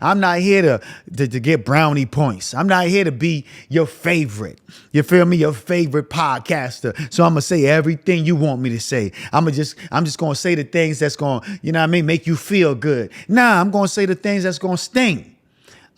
I'm not here to get brownie points. I'm not here to be your favorite. You feel me? Your favorite podcaster. So I'm gonna say everything you want me to say. I'm just gonna say the things that's gonna, you know what I mean, make you feel good. Nah, I'm gonna say the things that's gonna sting.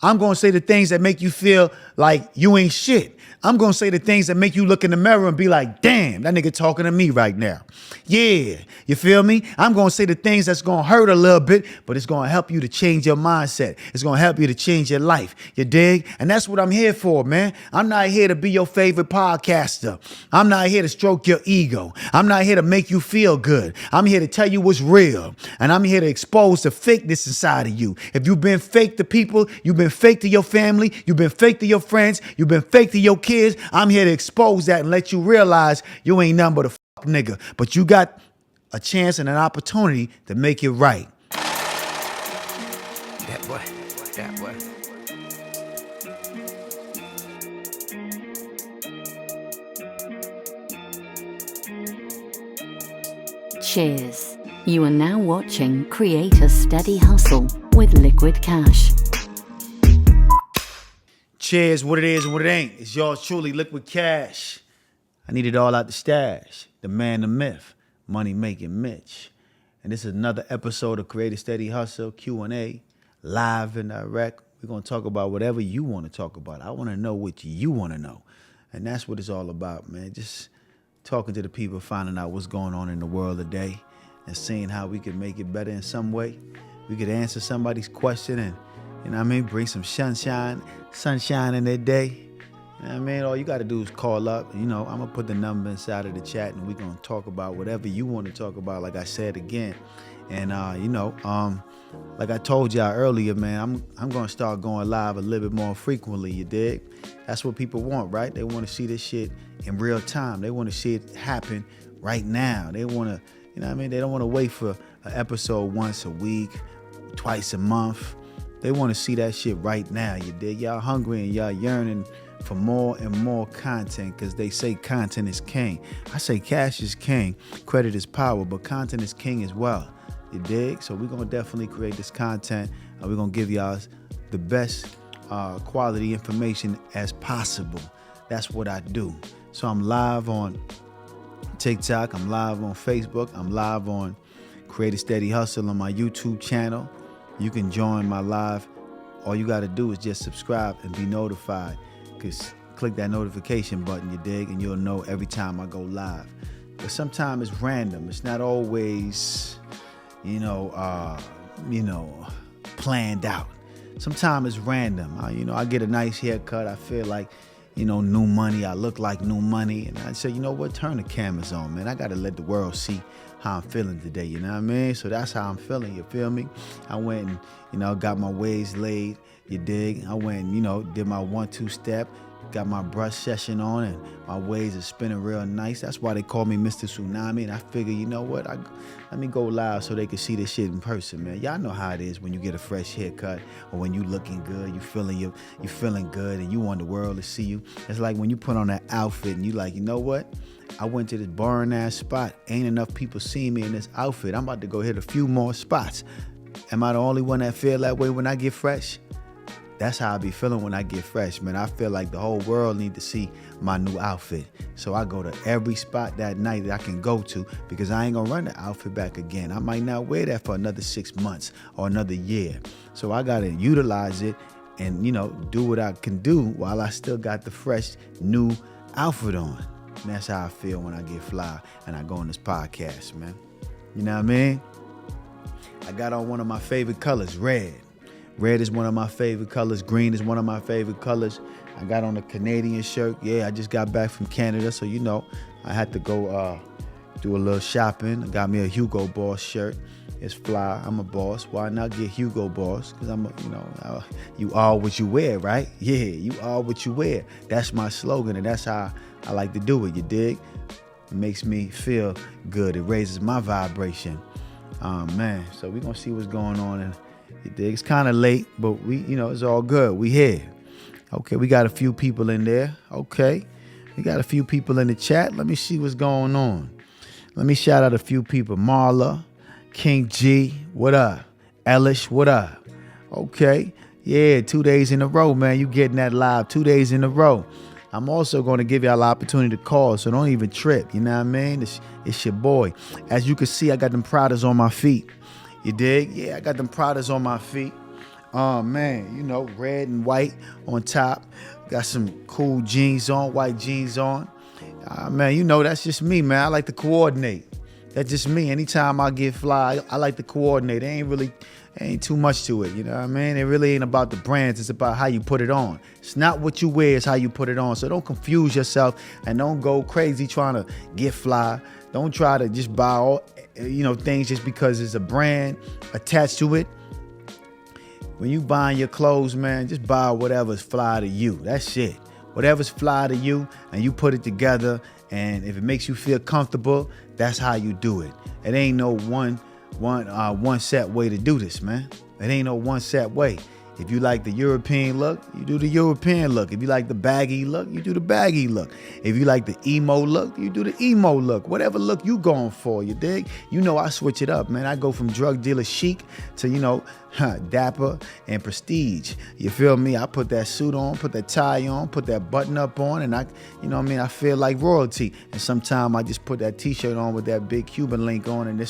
I'm gonna say the things that make you feel like you ain't shit. I'm gonna say the things that make you look in the mirror and be like, damn, that nigga talking to me right now. Yeah, you feel me? I'm gonna say the things that's gonna hurt a little bit, but it's gonna help you to change your mindset. It's gonna help you to change your life. You dig? And that's what I'm here for, man. I'm not here to be your favorite podcaster. I'm not here to stroke your ego. I'm not here to make you feel good. I'm here to tell you what's real. And I'm here to expose the fakeness inside of you. If you've been fake to people, you've been fake to your family, you've been fake to your friends, you've been fake to your kids, I'm here to expose that and let you realize you ain't nothing but a fuck nigga. But you got a chance and an opportunity to make it right. That boy. That boy. Cheers. You are now watching Create a Steady Hustle with Liquid Cash. Cheers, what it is and what it ain't. It's yours truly, Liquid Cash. I need it all out the stash. The man, the myth, money making Mitch. And this is another episode of Create a Steady Hustle, Q&A, live and direct. We're going to talk about whatever you want to talk about. I want to know what you want to know. And that's what it's all about, man. Just talking to the people, finding out what's going on in the world today and seeing how we can make it better in some way. We could answer somebody's question and, you know what I mean, bring some sunshine in their day. You know what I mean? All you got to do is call up. You know, I'm going to put the number inside of the chat and we're going to talk about whatever you want to talk about, like I said again. And, like I told y'all earlier, man, I'm going to start going live a little bit more frequently, you dig? That's what people want, right? They want to see this shit in real time. They want to see it happen right now. They want to, you know what I mean? They don't want to wait for an episode once a week, twice a month. They want to see that shit right now, you dig? Y'all hungry and y'all yearning for more and more content because they say content is king. I say cash is king, credit is power, but content is king as well, you dig? So we're going to definitely create this content and we're going to give y'all the best quality information as possible. That's what I do. So I'm live on TikTok, I'm live on Facebook, I'm live on Create a Steady Hustle on my YouTube channel. You can join my live. All you got to do is just subscribe and be notified. Because click that notification button, you dig, and you'll know every time I go live. But sometimes it's random. It's not always, planned out. Sometimes it's random. I get a nice haircut. I feel like, new money. I look like new money. And I say, you know what? Turn the cameras on, man. I got to let the world see how I'm feeling today, you know what I mean? So that's how I'm feeling, you feel me? I went and, got my waves laid, you dig? I went and, did my 1-2 step, got my brush session on, and my waves are spinning real nice. That's why they call me Mr. Tsunami, and I figure, you know what? Let me go live so they can see this shit in person, man. Y'all know how it is when you get a fresh haircut or when you looking good, you feeling good, and you want the world to see you. It's like when you put on that outfit and you like, you know what? I went to this boring ass spot. Ain't enough people seeing me in this outfit. I'm about to go hit a few more spots. Am I the only one that feel that way when I get fresh? That's how I be feeling when I get fresh, man. I feel like the whole world need to see my new outfit. So I go to every spot that night that I can go to because I ain't gonna run the outfit back again. I might not wear that for another 6 months or another year. So I gotta utilize it and, do what I can do while I still got the fresh new outfit on. And that's how I feel when I get fly and I go on this podcast, man. You know what I mean? I got on one of my favorite colors, red. Red is one of my favorite colors. Green is one of my favorite colors. I got on a Canadian shirt. Yeah, I just got back from Canada, so I had to go do a little shopping. I got me a Hugo Boss shirt. It's fly. I'm a boss. Why not get Hugo Boss? Because you are what you wear, right? Yeah, you are what you wear. That's my slogan, and that's how I like to do it, you dig? It makes me feel good. It raises my vibration. Man, so we're going to see what's going on. And you dig? It's kind of late, but it's all good. We here. Okay, we got a few people in there. Okay, we got a few people in the chat. Let me see what's going on. Let me shout out a few people. Marla, King G, what up? Elish, what up? Okay, Yeah, 2 days in a row, man. You getting that live 2 days in a row. I'm also going to give y'all the opportunity to call, so don't even trip. You know what I mean? It's your boy. As you can see, I got them Pradas on my feet. You dig? Yeah, I got them Pradas on my feet. Oh, man, you know, red and white on top. Got some cool jeans on, white jeans on. Man, you know, that's just me, man. I like to coordinate. That's just me. Anytime I get fly, I like to coordinate. Ain't too much to it, you know what I mean? It really ain't about the brands. It's about how you put it on. It's not what you wear, it's how you put it on. So don't confuse yourself and don't go crazy trying to get fly. Don't try to just buy all, things just because there's a brand attached to it. When you buying your clothes, man, just buy whatever's fly to you. That's it. Whatever's fly to you, and you put it together, and if it makes you feel comfortable, that's how you do it. It ain't no one set way to do this, man. It ain't no one set way. If you like the European look, you do the European look. If you like the baggy look, you do the baggy look. If you like the emo look, you do the emo look. Whatever look you going for, you dig? You know I switch it up, man. I go from drug dealer chic to, dapper and prestige. You feel me? I put that suit on, put that tie on, put that button up on, and I feel like royalty. And sometimes I just put that t-shirt on with that big Cuban link on, and I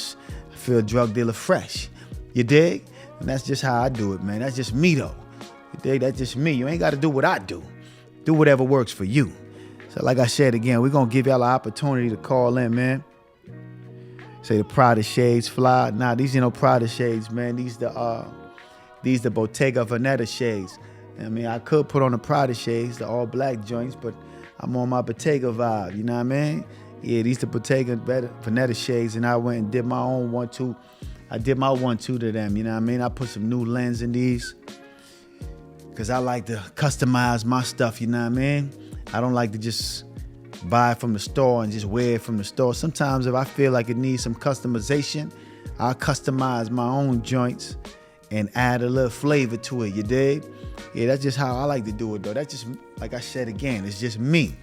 feel drug dealer fresh. You dig? And that's just how I do it, man. That's just me, though. You dig? That's just me. You ain't got to do what I do. Do whatever works for you. So like I said again, we're going to give y'all an opportunity to call in, man. Say the Prada shades fly. Nah, these ain't no Prada shades, man. These the Bottega Veneta shades. I mean, I could put on the Prada shades, the all black joints, but I'm on my Bottega vibe. You know what I mean? Yeah, these the Bottega Veneta shades, and I went and did my own 1-2. I did my 1-2 to them, you know what I mean? I put some new lens in these because I like to customize my stuff, you know what I mean? I don't like to just buy it from the store and just wear it from the store. Sometimes if I feel like it needs some customization, I'll customize my own joints and add a little flavor to it, you dig? Yeah, that's just how I like to do it, though. That's just, like I said again, it's just me.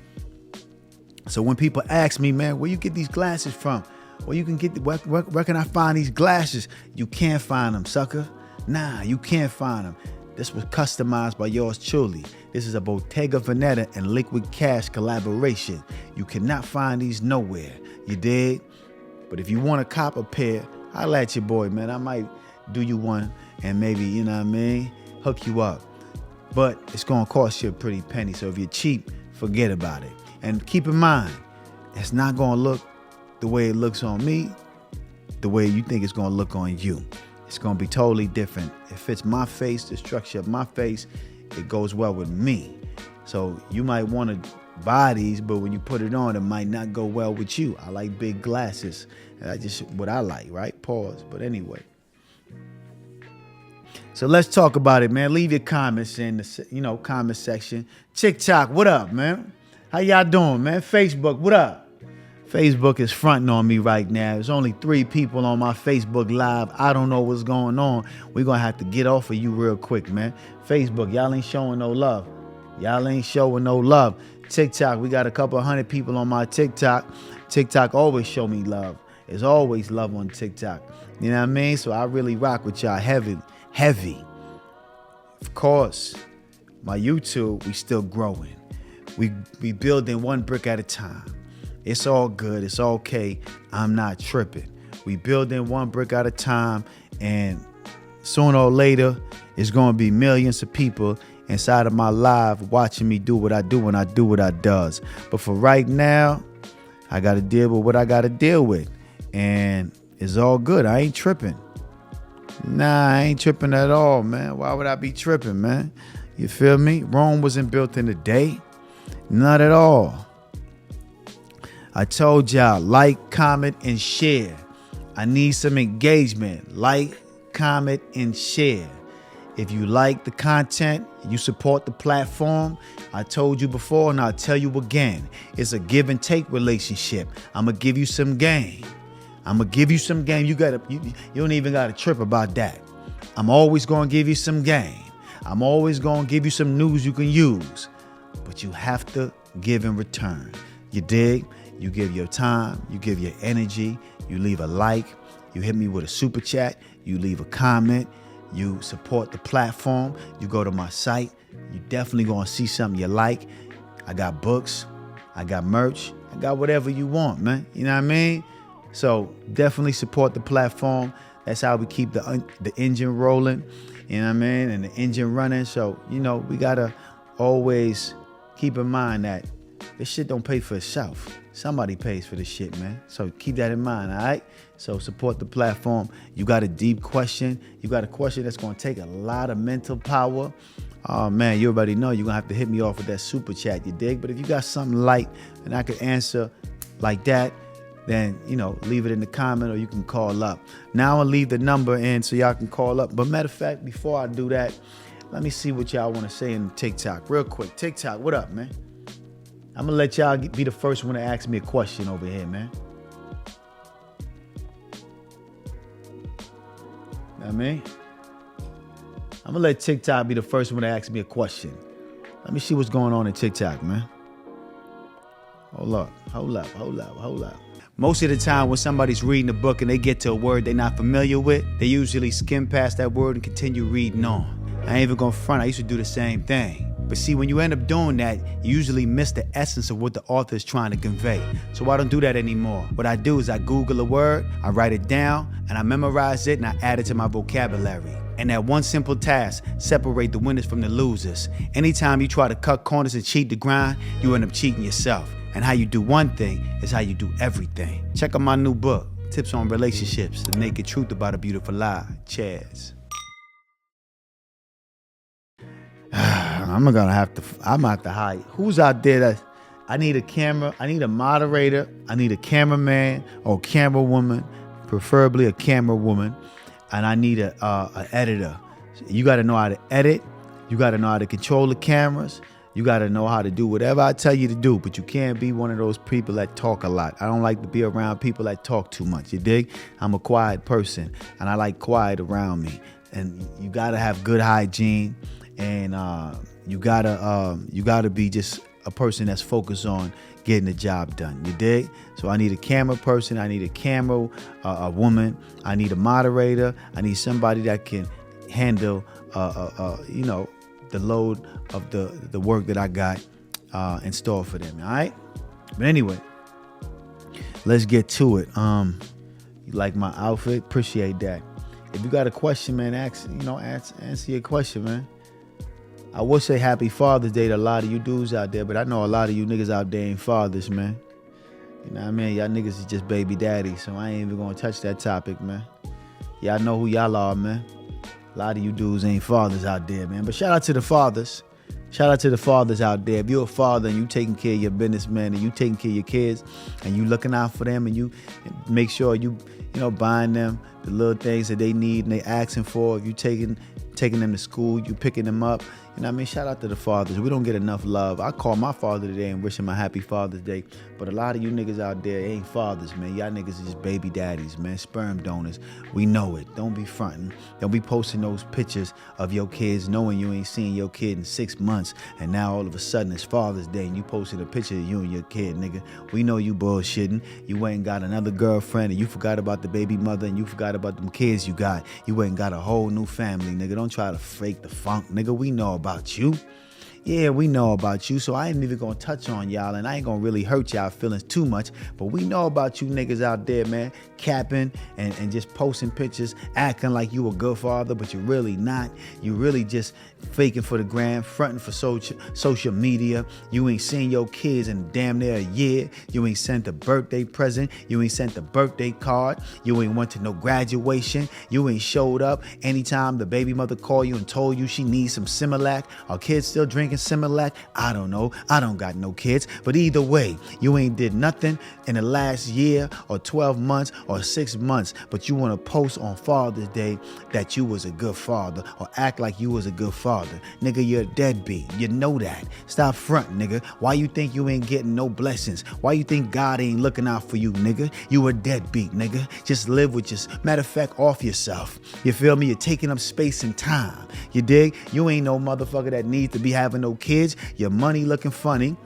So when people ask me, man, where you get these glasses from? Where you can get, where can I find these glasses? You can't find them, sucker. Nah, you can't find them. This was customized by yours truly. This is a Bottega Veneta and Liquid Cash collaboration. You cannot find these nowhere. You dig? But if you want to cop a pair, holla at your boy, man. I might do you one and maybe, you know what I mean, hook you up. But it's going to cost you a pretty penny. So if you're cheap, forget about it. And keep in mind, it's not going to look the way it looks on me, the way you think it's going to look on you. It's going to be totally different. It fits my face, the structure of my face. It goes well with me. So you might want to buy these, but when you put it on, it might not go well with you. I like big glasses. That's just what I like, right? Pause. But anyway. So let's talk about it, man. Leave your comments in the comment section. TikTok, what up, man? How y'all doing, man? Facebook, what up? Facebook is fronting on me right now. There's only 3 people on my Facebook Live. I don't know what's going on. We're going to have to get off of you real quick, man. Facebook, y'all ain't showing no love. Y'all ain't showing no love. TikTok, we got a couple 100 people on my TikTok. TikTok always show me love. There's always love on TikTok. You know what I mean? So I really rock with y'all heavy. Of course, my YouTube, we still growing. We building one brick at a time. It's all good. It's okay. I'm not tripping. We building one brick at a time, and sooner or later, it's going to be millions of people inside of my live watching me do what I do when I do what I does. But for right now, I got to deal with what I got to deal with, and it's all good. I ain't tripping. Nah, I ain't tripping at all, man. Why would I be tripping, man? You feel me? Rome wasn't built in a day. Not at all. I told y'all, like, comment, and share. I need some engagement. Like, comment, and share. If you like the content, you support the platform, I told you before and I'll tell you again, it's a give and take relationship. I'm going to give you some game. You don't even got to trip about that. I'm always going to give you some game. I'm always going to give you some news you can use. But you have to give in return. You dig? You give your time, you give your energy, you leave a like, you hit me with a super chat, you leave a comment, you support the platform, you go to my site, you definitely gonna see something you like. I got books, I got merch, I got whatever you want, man. You know what I mean? So definitely support the platform. That's how we keep the engine rolling, you know what I mean? And the engine running. So, we gotta always keep in mind that this shit don't pay for itself. Somebody pays for this shit, man. So keep that in mind, all right? So support the platform. You got a deep question. You got a question that's gonna take a lot of mental power. Oh man, you already know you're gonna have to hit me off with that super chat, you dig? But if you got something light and I could answer like that, then, leave it in the comment or you can call up. Now I'll leave the number in so y'all can call up. But matter of fact, before I do that, let me see what y'all want to say in TikTok real quick. TikTok, what up, man? I'm going to let y'all be the first one to ask me a question over here, man. You know what I mean? I'm going to let TikTok be the first one to ask me a question. Let me see what's going on in TikTok, man. Hold up. Most of the time when somebody's reading a book and they get to a word they're not familiar with, they usually skim past that word and continue reading on. I ain't even gonna front, I used to do the same thing. But see, when you end up doing that, you usually miss the essence of what the author is trying to convey. So I don't do that anymore. What I do is I Google a word, I write it down, and I memorize it and I add it to my vocabulary. And that one simple task, separate the winners from the losers. Anytime you try to cut corners and cheat the grind, you end up cheating yourself. And how you do one thing is how you do everything. Check out my new book, Tips on Relationships, The Naked Truth About a Beautiful Lie. Cheers. I'm gonna have to hide. Who's out there that I need a camera, I need a moderator, I need a cameraman or camera woman, preferably a camera woman, and I need an editor. You gotta know how to edit, you gotta know how to control the cameras, you gotta know how to do whatever I tell you to do, but you can't be one of those people that talk a lot. I don't like to be around people that talk too much, you dig? I'm a quiet person, and I like quiet around me. And you gotta have good hygiene, and you gotta be just a person that's focused on getting the job done, you dig? So I need a camera person, I need a camera, a woman, I need a moderator, I need somebody that can handle, the load of the work that I got in store for them, all right? But anyway, let's get to it. You like my outfit? Appreciate that. If you got a question, man, answer your question, man. I would say happy Father's Day to a lot of you dudes out there, but I know a lot of you niggas out there ain't fathers, man. You know what I mean? Y'all niggas is just baby daddy, so I ain't even gonna touch that topic, man. Y'all know who y'all are, man. A lot of you dudes ain't fathers out there, man. But shout out to the fathers. Shout out to the fathers out there. If you're a father and you taking care of your business, man, and you taking care of your kids, and you looking out for them, and you make sure you buying them the little things that they need and they asking for. If you taking them to school, you picking them up. You know what I mean? Shout out to the fathers. We don't get enough love. I call my father today and wish him a happy Father's Day. But a lot of you niggas out there ain't fathers, man. Y'all niggas is just baby daddies, man. Sperm donors. We know it. Don't be fronting. Don't be posting those pictures of your kids knowing you ain't seen your kid in 6 months. And now all of a sudden it's Father's Day and you posted a picture of you and your kid, nigga. We know you bullshitting. You ain't got another girlfriend and you forgot about the baby mother and you forgot about them kids you got. You ain't got a whole new family, nigga. Don't try to fake the funk, nigga. We know about you. Yeah, we know about you, so I ain't even gonna touch on y'all, and I ain't gonna really hurt y'all feelings too much, but we know about you niggas out there, man, capping and just posting pictures, acting like you a good father, but you're really not. You really just faking for the gram, fronting for social media. You ain't seen your kids in damn near a year. You ain't sent a birthday present. You ain't sent a birthday card. You ain't went to no graduation. You ain't showed up anytime the baby mother called you and told you she needs some Similac. Are kids still drinking Similac? I don't know. I don't got no kids. But either way, you ain't did nothing in the last year or 12 months or 6 months, but you want to post on Father's Day that you was a good father or act like you was a good father. Nigga, you're a deadbeat. You know that. Stop fronting, nigga. Why you think you ain't getting no blessings? Why you think God ain't looking out for you, nigga? You a deadbeat, nigga. Just live with matter of fact, off yourself. You feel me? You're taking up space and time. You dig? You ain't no motherfucker that needs to be having no kids. Your money looking funny.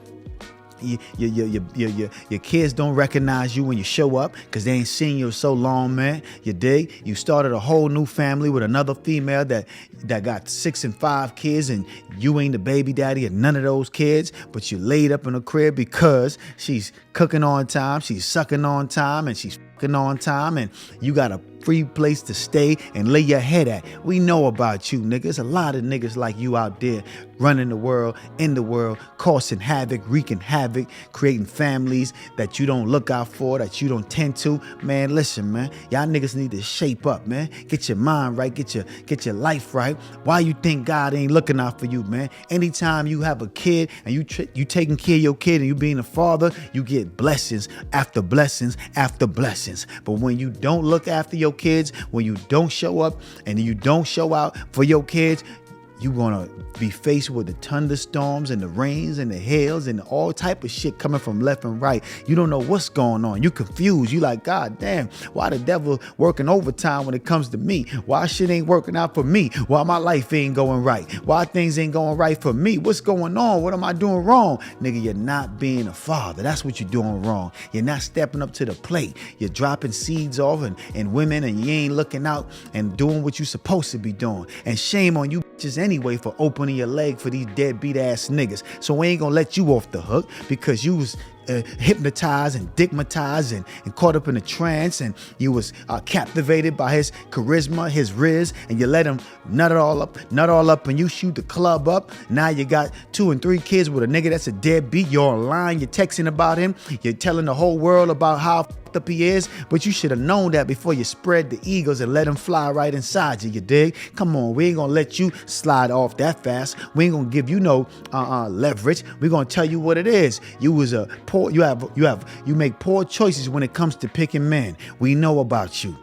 Your kids don't recognize you when you show up because they ain't seen you so long, man. You dig? You started a whole new family with another female that got 6 and 5 kids, and you ain't the baby daddy of none of those kids, but you laid up in a crib because she's cooking on time, she's sucking on time, and she's fucking on time, and you got a free place to stay and lay your head at. We know about you, niggas. A lot of niggas like you out there running the world, in the world, causing havoc, wreaking havoc, creating families that you don't look out for, that you don't tend to. Man, listen, man. Y'all niggas need to shape up, man. Get your mind right, get your life right. Why you think God ain't looking out for you, man? Anytime you have a kid and you taking care of your kid and you being a father, you get blessings after blessings after blessings. But when you don't look after your kids, when you don't show up and you don't show out for your kids, you're gonna be faced with the thunderstorms and the rains and the hails and all type of shit coming from left and right. You don't know what's going on. You confused. You like, God damn, why the devil working overtime when it comes to me? Why shit ain't working out for me? Why my life ain't going right? Why things ain't going right for me? What's going on? What am I doing wrong? Nigga, you're not being a father. That's what you're doing wrong. You're not stepping up to the plate. You're dropping seeds off and women, and you ain't looking out and doing what you're supposed to be doing. And shame on you bitches anyway for opening your leg for these deadbeat ass niggas. So we ain't gonna let you off the hook because you was hypnotized and digmatized and caught up in a trance, and you was captivated by his charisma, his riz, and you let him nut all up, and you shoot the club up. Now you got 2 and 3 kids with a nigga that's a deadbeat. You're online, you're texting about him, you're telling the whole world about how up he is, but you should have known that before you spread the egos and let him fly right inside you. You dig? Come on, we ain't gonna let you slide off that fast. We ain't gonna give you no leverage. We gonna tell you what it is. You was a poor. You make poor choices when it comes to picking men. We know about you.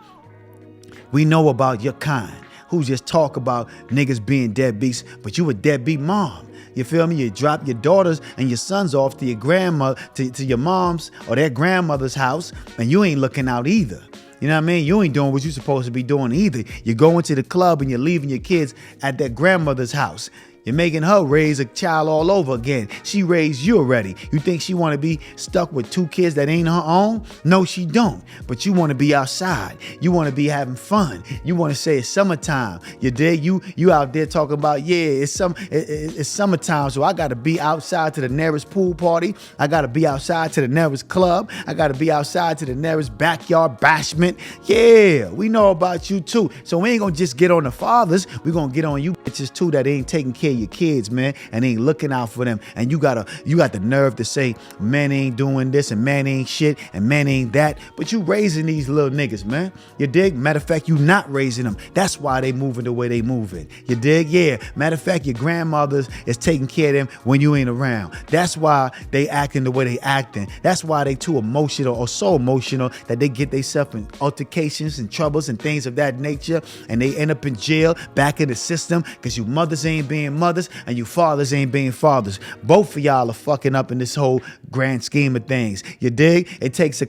We know about your kind who just talk about niggas being deadbeats, but you a deadbeat mom. You feel me? You drop your daughters and your sons off to your grandmother, to your mom's or their grandmother's house, and you ain't looking out either. You know what I mean? You ain't doing what you're supposed to be doing either. You're going to the club and you're leaving your kids at their grandmother's house. You're making her raise a child all over again. She raised you already. You think she want to be stuck with 2 kids that ain't her own? No, she don't. But you want to be outside. You want to be having fun. You want to say it's summertime. You dig? You out there talking about, yeah, it's summertime, so I got to be outside to the nearest pool party. I got to be outside to the nearest club. I got to be outside to the nearest backyard bashment. Yeah, we know about you too. So we ain't going to just get on the fathers. We going to get on you bitches too that ain't taking care of your kids, man, and ain't looking out for them. And you got the nerve to say men ain't doing this and man ain't shit and man ain't that, but you raising these little niggas, man. You dig? Matter of fact, you not raising them. That's why they moving the way they moving. You dig? Yeah. Matter of fact, your grandmothers is taking care of them when you ain't around. That's why they acting the way they acting. That's why they too emotional or so emotional that they get themselves in altercations and troubles and things of that nature, and they end up in jail, back in the system, because you mothers ain't being mothers and you fathers ain't being fathers. Both of y'all are fucking up in this whole grand scheme of things. You dig? It takes a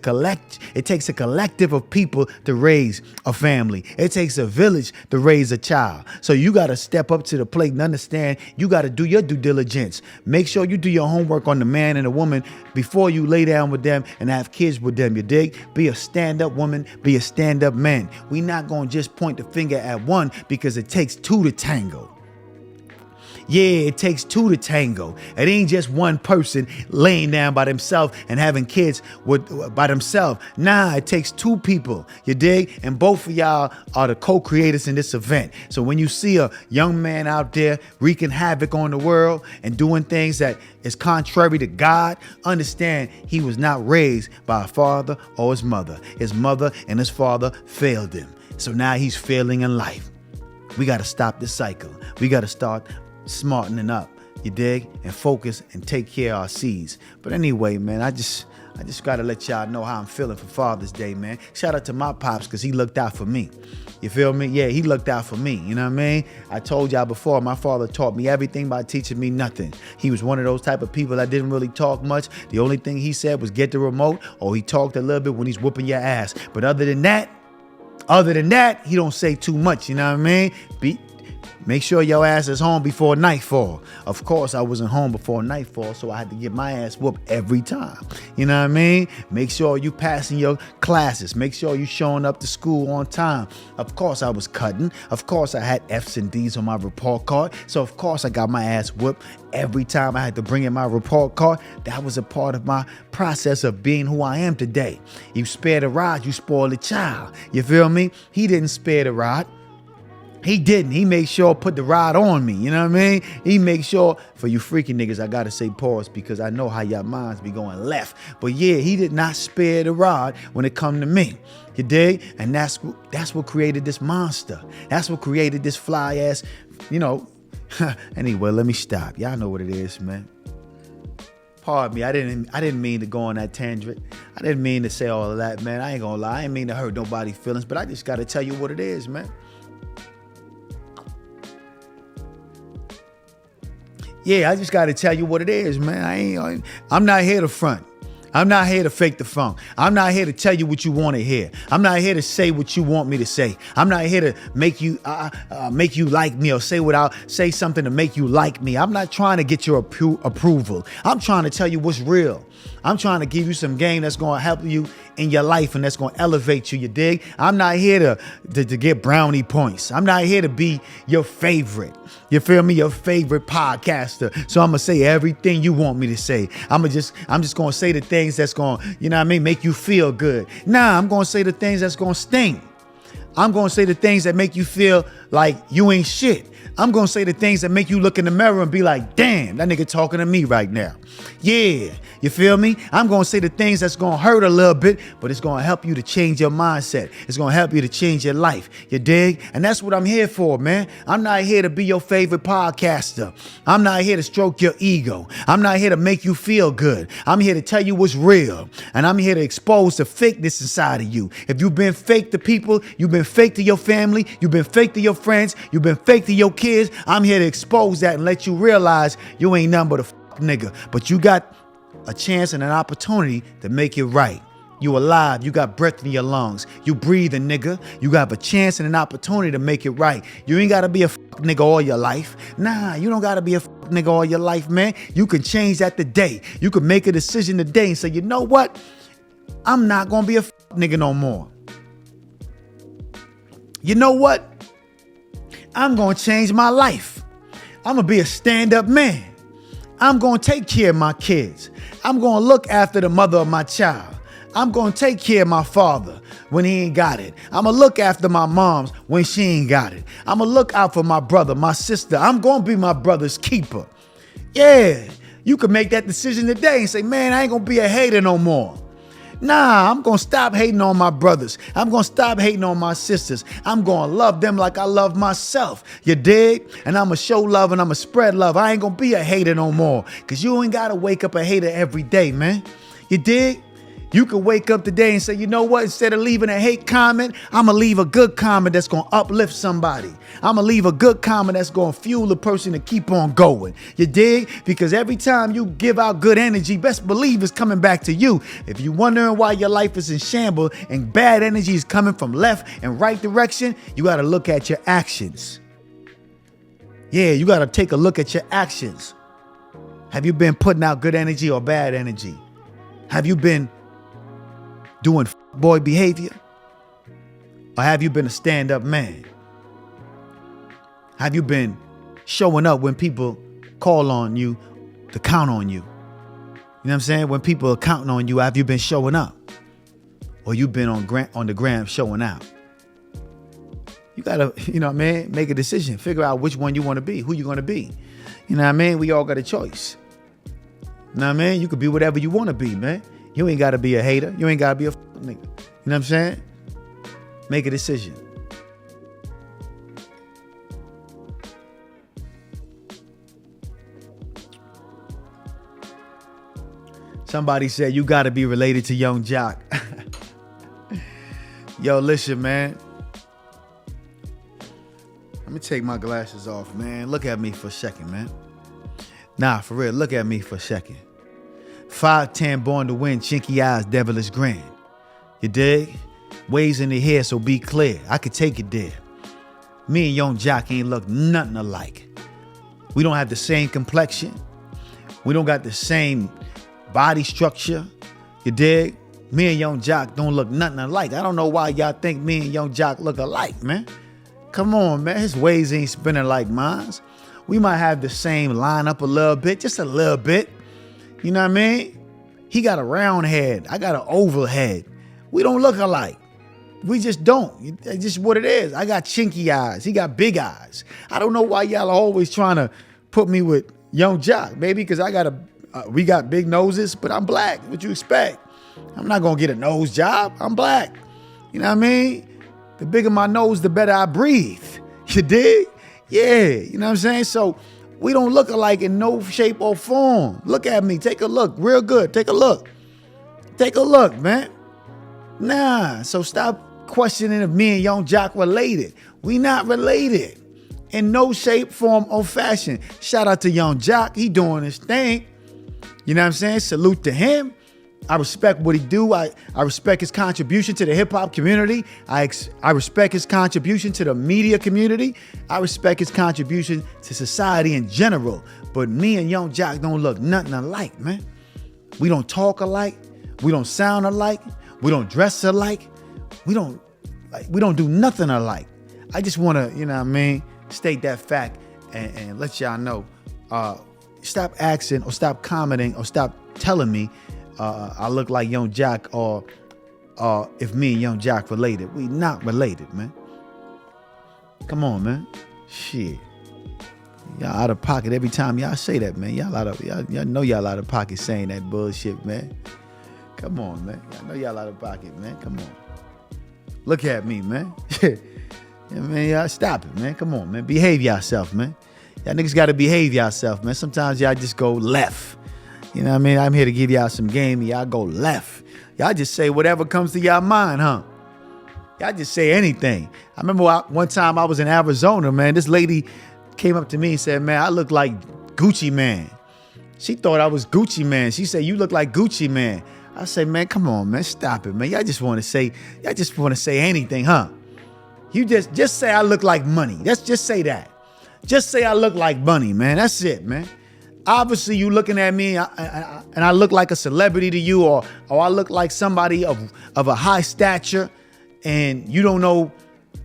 collective of people to raise a family. It takes a village to raise a child. So you got to step up to the plate and understand you got to do your due diligence. Make sure you do your homework on the man and the woman before you lay down with them and have kids with them. You dig? Be a stand-up woman, be a stand-up man. We not going to just point the finger at one because it takes 2 to tango. Yeah, it takes 2 to tango. It ain't just one person laying down by themselves and having kids by themselves. Nah, it takes 2 people. You dig? And both of y'all are the co-creators in this event. So when you see a young man out there wreaking havoc on the world and doing things that is contrary to God, understand he was not raised by a father or his mother. His mother and his father failed him. So now he's failing in life. We got to stop this cycle. We got to start smartening up, you dig, and focus and take care of our seeds. But anyway, man, I just gotta let y'all know how I'm feeling for Father's Day, man. Shout out to my pops because he looked out for me. You feel me? Yeah, he looked out for me. You know what I mean? I told y'all before, my father taught me everything by teaching me nothing. He was one of those type of people that didn't really talk much. The only thing he said was get the remote, or he talked a little bit when he's whooping your ass. But other than that, he don't say too much. You know what I mean? Make sure your ass is home before nightfall. Of course, I wasn't home before nightfall, so I had to get my ass whooped every time. You know what I mean? Make sure you passing your classes. Make sure you showing up to school on time. Of course, I was cutting. Of course, I had F's and D's on my report card. So, of course, I got my ass whooped every time I had to bring in my report card. That was a part of my process of being who I am today. You spare the rod, you spoil the child. You feel me? He didn't spare the rod. He didn't. He made sure put the rod on me. You know what I mean? He made sure, for you freaky niggas, I gotta say pause because I know how your minds be going left. But yeah, he did not spare the rod when it come to me. You dig? And that's what created this monster. That's what created this fly ass, you know. Anyway, let me stop. Y'all know what it is, man. Pardon me. I didn't mean to go on that tangent. I didn't mean to say all of that, man. I ain't gonna lie. I ain't mean to hurt nobody's feelings, but I just gotta tell you what it is, man. Yeah, I just got to tell you what it is, man. I'm not here to front. I'm not here to fake the funk. I'm not here to tell you what you want to hear. I'm not here to say what you want me to say. I'm not here to make you like me or say something to make you like me. I'm not trying to get your approval. I'm trying to tell you what's real. I'm trying to give you some game that's going to help you in your life and that's going to elevate you, you dig? I'm not here to get brownie points. I'm not here to be your favorite. You feel me? Your favorite podcaster. So I'm going to say everything you want me to say. I'm just going to say the things that's going to, you know what I mean, make you feel good. Nah, I'm going to say the things that's going to sting. I'm going to say the things that make you feel like you ain't shit. I'm going to say the things that make you look in the mirror and be like, damn, that nigga talking to me right now. Yeah, you feel me? I'm going to say the things that's going to hurt a little bit, but it's going to help you to change your mindset. It's going to help you to change your life. You dig? And that's what I'm here for, man. I'm not here to be your favorite podcaster. I'm not here to stroke your ego. I'm not here to make you feel good. I'm here to tell you what's real. And I'm here to expose the fakeness inside of you. If you've been fake to people, you've been fake to your family, you've been fake to your friends, you've been fake to your kids, I'm here to expose that and let you realize you ain't nothing but a nigga. But you got a chance and an opportunity to make it right. You alive. You got breath in your lungs. You breathing, nigga. You got a chance and an opportunity to make it right. You ain't got to be a nigga all your life. Nah, you don't got to be a nigga all your life, man. You can change that today. You can make a decision today and say, you know what? I'm not going to be a nigga no more. You know what? I'm going to change my life. I'm going to be a stand-up man. I'm going to take care of my kids. I'm going to look after the mother of my child. I'm going to take care of my father when he ain't got it. I'm going to look after my moms when she ain't got it. I'm going to look out for my brother, my sister. I'm going to be my brother's keeper. Yeah, you can make that decision today and say, man, I ain't going to be a hater no more. Nah, I'm going to stop hating on my brothers. I'm going to stop hating on my sisters. I'm going to love them like I love myself. You dig? And I'm going to show love and I'm going to spread love. I ain't going to be a hater no more because you ain't got to wake up a hater every day, man. You dig? You can wake up today and say, you know what? Instead of leaving a hate comment, I'm going to leave a good comment that's going to uplift somebody. I'm going to leave a good comment that's going to fuel the person to keep on going. You dig? Because every time you give out good energy, best believe it's coming back to you. If you're wondering why your life is in shambles and bad energy is coming from left and right direction, you got to look at your actions. Yeah, you got to take a look at your actions. Have you been putting out good energy or bad energy? Have you been doing boy behavior? Or have you been a stand-up man? Have you been showing up when people call on you to count on you? You know what I'm saying? When people are counting on you, have you been showing up? Or you been on the gram showing out? You gotta, you know what I mean, make a decision. Figure out which one you want to be, who you gonna be. You know what I mean? We all got a choice. You know what I mean? You could be whatever you want to be, man. You ain't got to be a hater. You ain't got to be a nigga. You know what I'm saying? Make a decision. Somebody said you got to be related to Young Jock. Yo, listen, man. Let me take my glasses off, man. Look at me for a second, man. Nah, for real. Look at me for a second. 5'10", born to win, chinky eyes, devilish grin. You dig? Waves in the hair, so be clear. I could take it there. Me and Young Jock ain't look nothing alike. We don't have the same complexion. We don't got the same body structure. You dig? Me and Young Jock don't look nothing alike. I don't know why y'all think me and Young Jock look alike, man. Come on, man. His ways ain't spinning like mine. We might have the same lineup a little bit, just a little bit. You know what I mean? He got a round head. I got an oval head. We don't look alike. We just don't. It's just what it is. I got chinky eyes. He got big eyes. I don't know why y'all are always trying to put me with Young Jock, baby, because we got big noses, but I'm black. What you expect? I'm not going to get a nose job. I'm black. You know what I mean? The bigger my nose, the better I breathe. You dig? Yeah. You know what I'm saying? So we don't look alike in no shape or form. Look at me. Take a look. Real good. Take a look. Take a look, man. Nah. So stop questioning if me and Young Jock related. We not related in no shape, form, or fashion. Shout out to Young Jock. He doing his thing. You know what I'm saying? Salute to him. I respect what he do. I respect his contribution to the hip hop community. I respect his contribution to the media community. I respect his contribution to society in general. But me and Young Jock don't look nothing alike, man. We don't talk alike. We don't sound alike. We don't dress alike. We don't do nothing alike. I just want to, you know what I mean, state that fact and let y'all know. Stop asking or stop commenting or stop telling me I look like Young Jock or if me and Young Jock related. We not related, man. Come on, man. Shit. Y'all out of pocket every time y'all say that, man. Y'all know y'all out of pocket saying that bullshit, man. Come on, man. Y'all know y'all out of pocket, man. Come on. Look at me, man. Yeah, man, y'all stop it, man. Come on, man. Behave yourself, man. Y'all niggas gotta behave yourself, man. Sometimes y'all just go left. You know what I mean? I'm here to give y'all some game and y'all go left. Y'all just say whatever comes to y'all mind, huh? Y'all just say anything. I remember one time I was in Arizona, man. This lady came up to me and said, man, I look like Gucci Man. She thought I was Gucci Man. She said, you look like Gucci Man. I said, man, come on, man. Stop it, man. Y'all just want to say anything, huh? You just say I look like money. Let's just say that. Just say I look like money, man. That's it, man. Obviously, you looking at me and I look like a celebrity to you, or I look like somebody of a high stature, and you don't know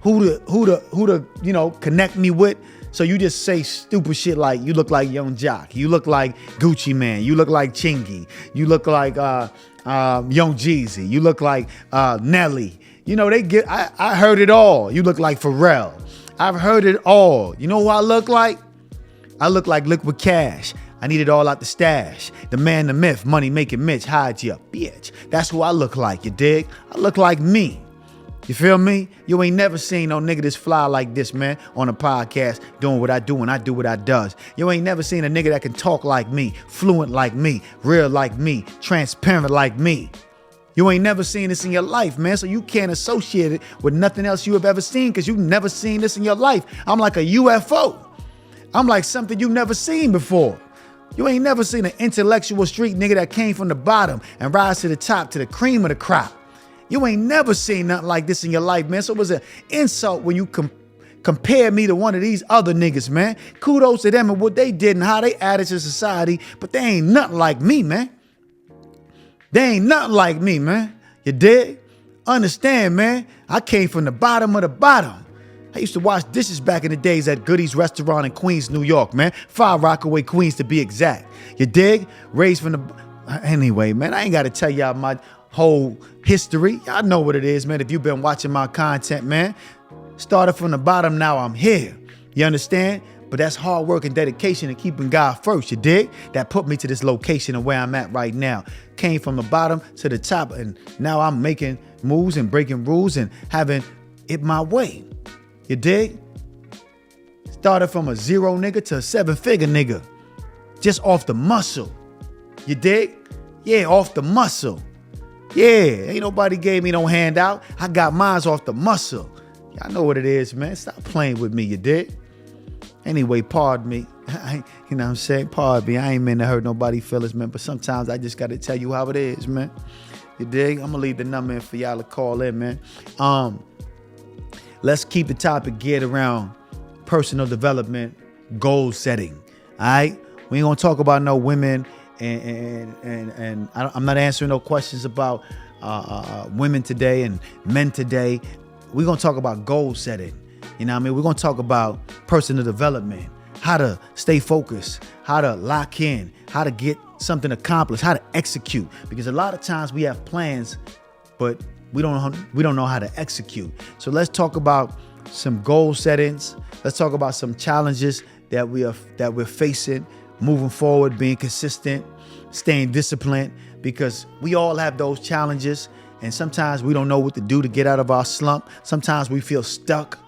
who to connect me with. So you just say stupid shit like you look like Young Jock, you look like Gucci Man, you look like Chingy, you look like Young Jeezy, you look like Nelly. You know I heard it all. You look like Pharrell. I've heard it all. You know who I look like? I look like Liquid Cash. I need it all out the stash. The man, the myth, money making Mitch, hide you, bitch. That's who I look like, you dig? I look like me. You feel me? You ain't never seen no nigga this fly like this, man, on a podcast, doing what I do and I do what I does. You ain't never seen a nigga that can talk like me, fluent like me, real like me, transparent like me. You ain't never seen this in your life, man, so you can't associate it with nothing else you have ever seen because you've never seen this in your life. I'm like a UFO. I'm like something you've never seen before. You ain't never seen an intellectual street nigga that came from the bottom and rise to the top, to the cream of the crop. You ain't never seen nothing like this in your life, man. So it was an insult when you compare me to one of these other niggas, man. Kudos to them and what they did and how they added to society, but they ain't nothing like me, man. They ain't nothing like me, man. You dig? Understand, man. I came from the bottom of the bottom. I used to wash dishes back in the days at Goody's Restaurant in Queens, New York, man. 5 Rockaway, Queens to be exact. You dig? Raised from the... Anyway, man, I ain't got to tell y'all my whole history. Y'all know what it is, man, if you've been watching my content, man. Started from the bottom, now I'm here. You understand? But that's hard work and dedication and keeping God first, you dig? That put me to this location and where I'm at right now. Came from the bottom to the top, and now I'm making moves and breaking rules and having it my way. You dig? Started from a 0 nigga to a 7-figure nigga. Just off the muscle. You dig? Yeah, off the muscle. Yeah, ain't nobody gave me no handout. I got mines off the muscle. Y'all know what it is, man. Stop playing with me, you dig? Anyway, pardon me. You know what I'm saying? Pardon me. I ain't meant to hurt nobody's feelings, man. But sometimes I just got to tell you how it is, man. You dig? I'm going to leave the number in for y'all to call in, man. let's keep the topic geared around personal development, goal setting. All right, we ain't gonna talk about no women, and I'm not answering no questions about women today and men today. We're gonna talk about goal setting. You know what I mean? We're gonna talk about personal development, how to stay focused, how to lock in, how to get something accomplished, how to execute. Because a lot of times we have plans, but we don't know how to execute. So let's talk about some goal settings. Let's talk about some challenges that we're facing, moving forward, being consistent, staying disciplined, because we all have those challenges. And sometimes we don't know what to do to get out of our slump. Sometimes we feel stuck.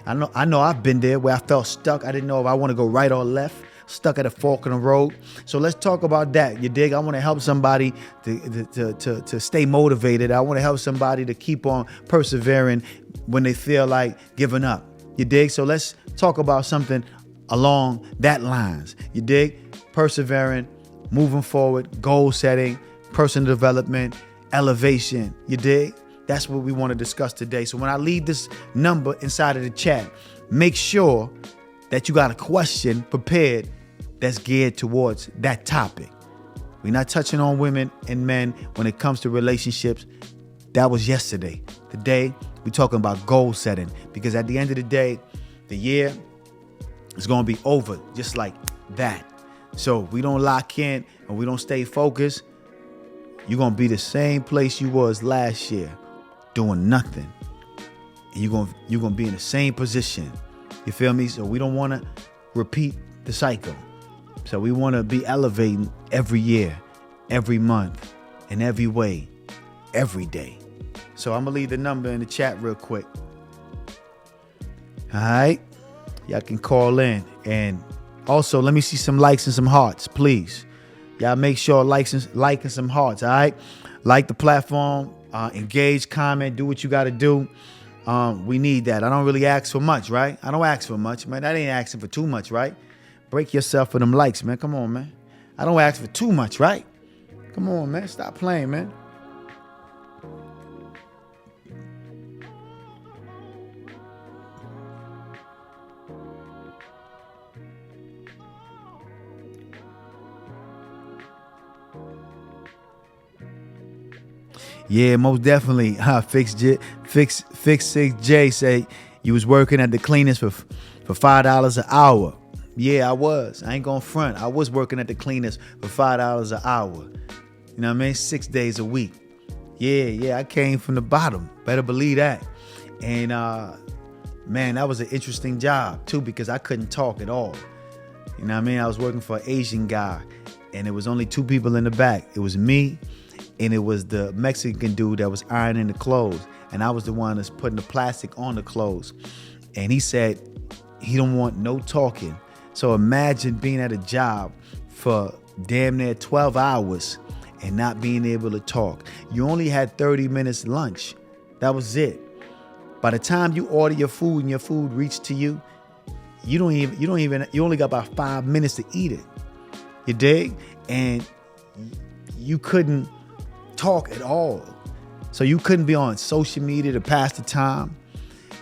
I know I've been there where I felt stuck. I didn't know if I want to go right or left, stuck at a fork in the road. So let's talk about that. You dig? I want to help somebody to stay motivated. I want to help somebody to keep on persevering when they feel like giving up. You dig? So let's talk about something along that lines. You dig? Persevering, moving forward, goal setting, personal development, elevation. You dig? That's what we want to discuss today. So when I leave this number inside of the chat, make sure that you got a question prepared that's geared towards that topic. We're not touching on women and men when it comes to relationships. That was yesterday. Today, we're talking about goal setting, because at the end of the day, the year is going to be over just like that. So if we don't lock in and we don't stay focused, you're going to be the same place you was last year, doing nothing. And you're going to be in the same position. You feel me? So we don't want to repeat the cycle. So we want to be elevating every year, every month, in every way, every day. So I'm going to leave the number in the chat real quick. All right? Y'all can call in. And also, let me see some likes and some hearts, please. Y'all make sure liking some hearts, all right? Like the platform, engage, comment, do what you got to do. We need that. I don't really ask for much, right? I don't ask for much, man. That ain't asking for too much, right? Break yourself for them likes, man. Come on, man. I don't ask for too much, right? Come on, man. Stop playing, man. Yeah, most definitely. Fix 6J say you was working at the cleaners for $5 an hour. Yeah, I was. I ain't gonna front. I was working at the cleaners for $5 an hour. You know what I mean? 6 days a week. Yeah, I came from the bottom. Better believe that. And man, that was an interesting job too, because I couldn't talk at all. You know what I mean? I was working for an Asian guy, and there was only two people in the back. It was me, and it was the Mexican dude that was ironing the clothes. And I was the one that's putting the plastic on the clothes. And he said he don't want no talking. So imagine being at a job for damn near 12 hours and not being able to talk. You only had 30 minutes lunch. That was it. By the time you order your food and your food reached to you, you only got about 5 minutes to eat it. You dig? And you couldn't talk at all. So you couldn't be on social media to pass the time.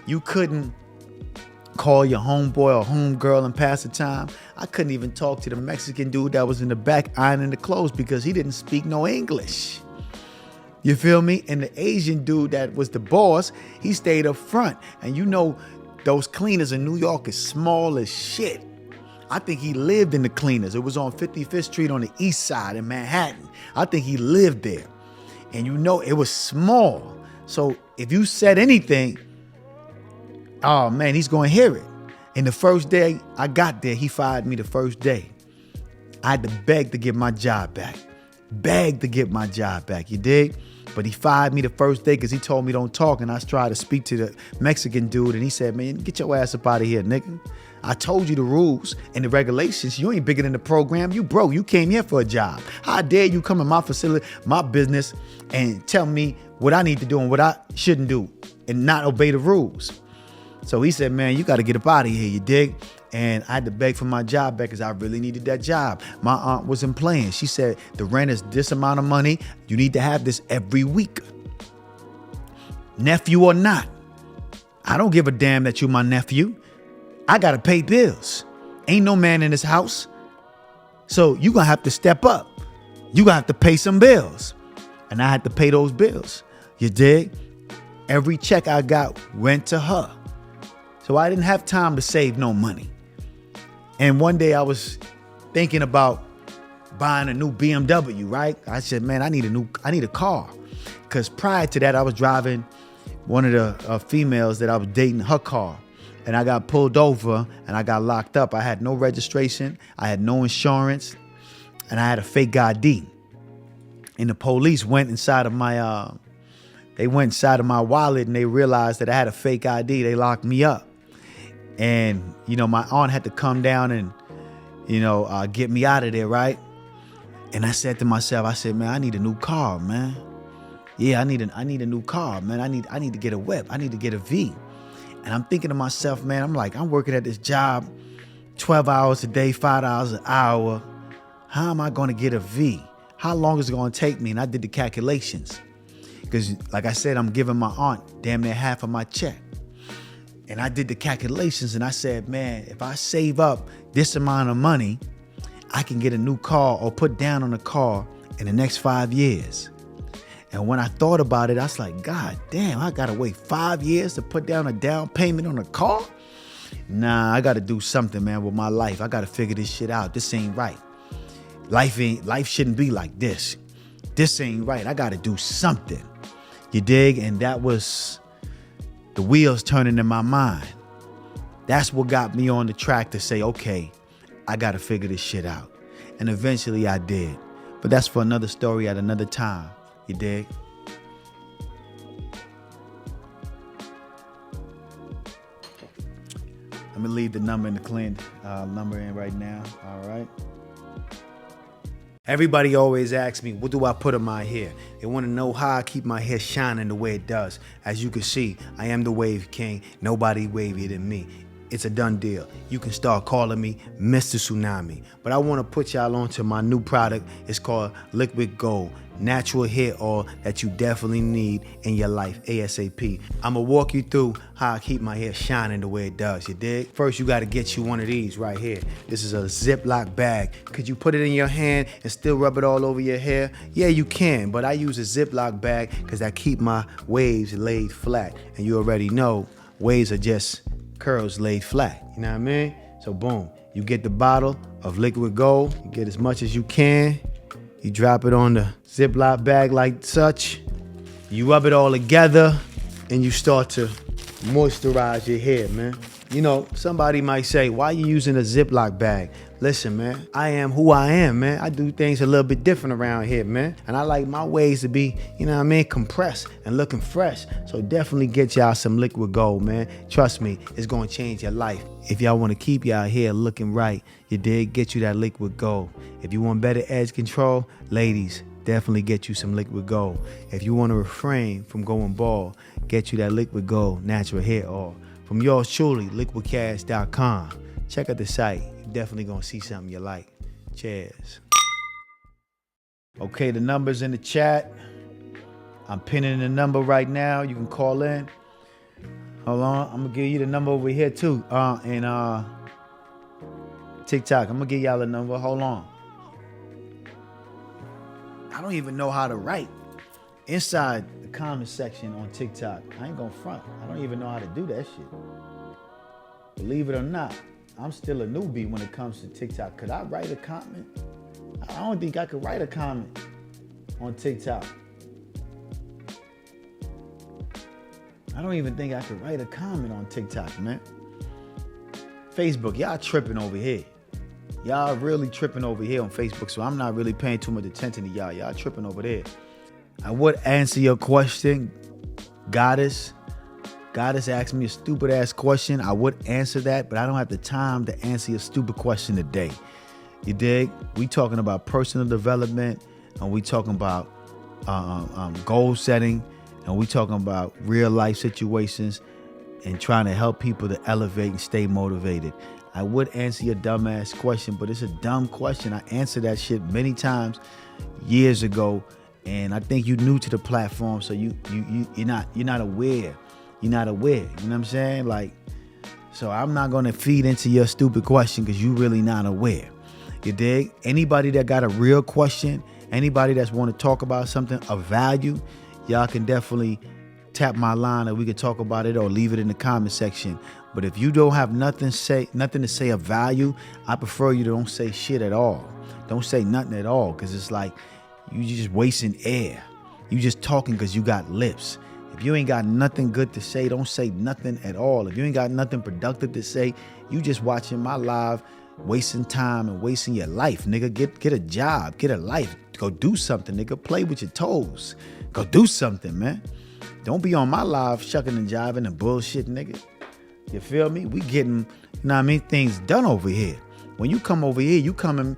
You couldn't call your homeboy or homegirl and pass the time. I couldn't even talk to the Mexican dude that was in the back ironing the clothes because he didn't speak no English. You feel me? And the Asian dude that was the boss, he stayed up front. And you know, those cleaners in New York is small as shit. I think he lived in the cleaners. It was on 55th Street on the east side in Manhattan. I think he lived there. And you know, it was small. So if you said anything, oh man, he's going to hear it. And the first day I got there, he fired me the first day. I had to beg to get my job back. You dig? But he fired me the first day because he told me don't talk. And I tried to speak to the Mexican dude, and he said, man, get your ass up out of here, nigga. I told you the rules and the regulations. You ain't bigger than the program. You broke. You came here for a job. How dare you come in my facility, my business, and tell me what I need to do and what I shouldn't do and not obey the rules. So he said, man, you got to get up out of here, you dig? And I had to beg for my job back because I really needed that job. My aunt wasn't playing. She said, the rent is this amount of money. You need to have this every week. Nephew or not. I don't give a damn that you my nephew. I got to pay bills. Ain't no man in this house. So you going to have to step up. You going to have to pay some bills. And I had to pay those bills. You dig? Every check I got went to her. So I didn't have time to save no money. And one day I was thinking about buying a new BMW, right? I said, man, I need a car. Because prior to that, I was driving one of the females that I was dating, her car. And I got pulled over and I got locked up. I had no registration. I had no insurance. And I had a fake ID. And the police went inside of my wallet and they realized that I had a fake ID. They locked me up. And, my aunt had to come down and, get me out of there, right? And I said to myself, man, I need a new car, man. Yeah, I need a new car, man. I need to get a whip. I need to get a V. And I'm thinking to myself, man, I'm working at this job 12 hours a day, $5 an hour. How am I going to get a V? How long is it going to take me? And I did the calculations. Because like I said, I'm giving my aunt damn near half of my check. And I did the calculations and I said, man, if I save up this amount of money, I can get a new car or put down on a car in the next 5 years. And when I thought about it, I was like, God damn, I got to wait 5 years to put down a down payment on a car? Nah, I got to do something, man, with my life. I got to figure this shit out. This ain't right. Life shouldn't be like this. This ain't right. I got to do something. You dig? And that was the wheels turning in my mind. That's what got me on the track to say, okay, I got to figure this shit out. And eventually I did. But that's for another story at another time. You dig? Let me leave the number in the clean number in right now. All right. Everybody always asks me, what do I put in my hair? They want to know how I keep my hair shining the way it does. As you can see, I am the wave king. Nobody wavier than me. It's a done deal. You can start calling me Mr. Tsunami. But I want to put y'all on to my new product. It's called Liquid Gold. Natural hair oil that you definitely need in your life ASAP. I'm going to walk you through how I keep my hair shining the way it does, you dig? First, you got to get you one of these right here. This is a Ziploc bag. Could you put it in your hand and still rub it all over your hair? Yeah, you can, but I use a Ziploc bag because I keep my waves laid flat. And you already know waves are just curls laid flat, you know what I mean? So boom, you get the bottle of liquid gold, you get as much as you can, you drop it on the Ziploc bag like such, you rub it all together, and you start to moisturize your hair, man. Somebody might say, why are you using a Ziploc bag? Listen, man, I am who I am, man. I do things a little bit different around here, man. And I like my waves to be, compressed and looking fresh. So definitely get y'all some liquid gold, man. Trust me, it's going to change your life. If y'all want to keep y'all hair looking right, you dig, get you that liquid gold. If you want better edge control, ladies, definitely get you some liquid gold. If you want to refrain from going bald, get you that liquid gold natural hair oil. From yours truly, liquidcash.com. Check out the site. You're definitely going to see something you like. Cheers. Okay, the number's in the chat. I'm pinning the number right now. You can call in. Hold on. I'm going to give you the number over here, too. And TikTok. I'm going to give y'all the number. Hold on. I don't even know how to write inside the comment section on TikTok. I ain't gonna front. I don't even know how to do that shit. Believe it or not, I'm still a newbie when it comes to TikTok. Could I write a comment? I don't think I could write a comment on TikTok. I don't even think I could write a comment on TikTok, man. Facebook, y'all tripping over here. Y'all really tripping over here on Facebook, so I'm not really paying too much attention to y'all. Y'all tripping over there. I would answer your question, Goddess. Goddess asked me a stupid ass question. I would answer that, but I don't have the time to answer your stupid question today. You dig? We talking about personal development, and we talking about goal setting, and we talking about real life situations and trying to help people to elevate and stay motivated. I would answer your dumbass question, but it's a dumb question. I answered that shit many times years ago, and I think you're new to the platform, so you're not aware you're not aware. You know what I'm saying? Like, so I'm not gonna feed into your stupid question because you really not aware. You dig? Anybody that got a real question, anybody that's want to talk about something of value, y'all can definitely tap my line and we can talk about it or leave it in the comment section. But if you don't have nothing to say of value, I prefer you to don't say shit at all. Don't say nothing at all, because it's like you just wasting air. You just talking because you got lips. If you ain't got nothing good to say, don't say nothing at all. If you ain't got nothing productive to say, you just watching my live, wasting time and wasting your life, nigga. Get a job, get a life. Go do something, nigga. Play with your toes. Go do something, man. Don't be on my live shucking and jiving and bullshit, nigga. You feel me? We getting, you know what I mean, things done over here. When you come over here, you coming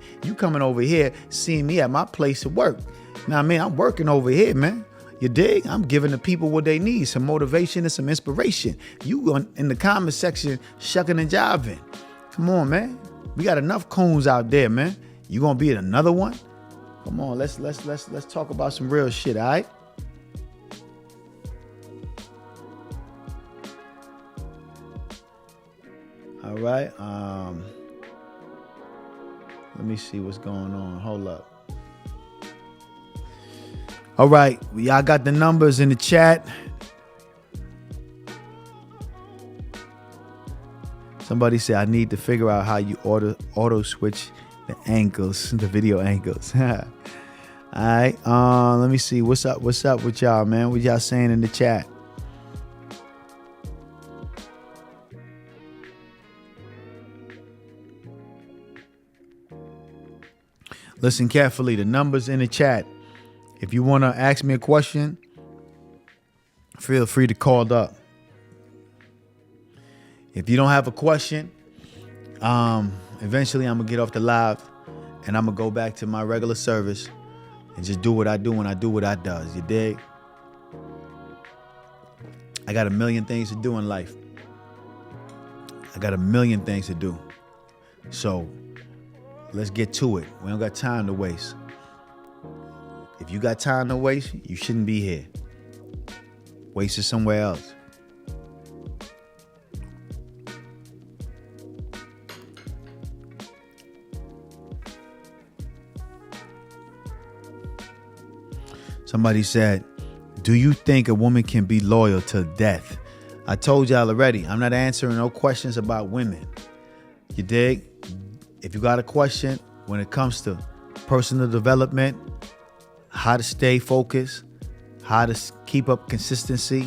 over here seeing me at my place of work. You know what I mean? I'm working over here, man. You dig? I'm giving the people what they need, some motivation and some inspiration. You in the comment section shucking and jiving. Come on, man. We got enough coons out there, man. You gonna be in another one? Come on, let's talk about some real shit, all right? All right. Let me see what's going on. Hold up. All right. Y'all got the numbers in the chat. Somebody said I need to figure out how you auto switch the angles, the video angles. All right. Let me see. What's up with y'all, man? What y'all saying in the chat? Listen carefully. The numbers in the chat. If you want to ask me a question, feel free to call up. If you don't have a question, eventually I'm going to get off the live and I'm going to go back to my regular service and just do what I do when I do what I does. You dig? I got a million things to do in life. I got a million things to do. So let's get to it. We don't got time to waste. If you got time to waste, you shouldn't be here. Waste it somewhere else. Somebody said, do you think a woman can be loyal to death? I told y'all already, I'm not answering no questions about women. You dig? If you got a question when it comes to personal development, how to stay focused, how to keep up consistency.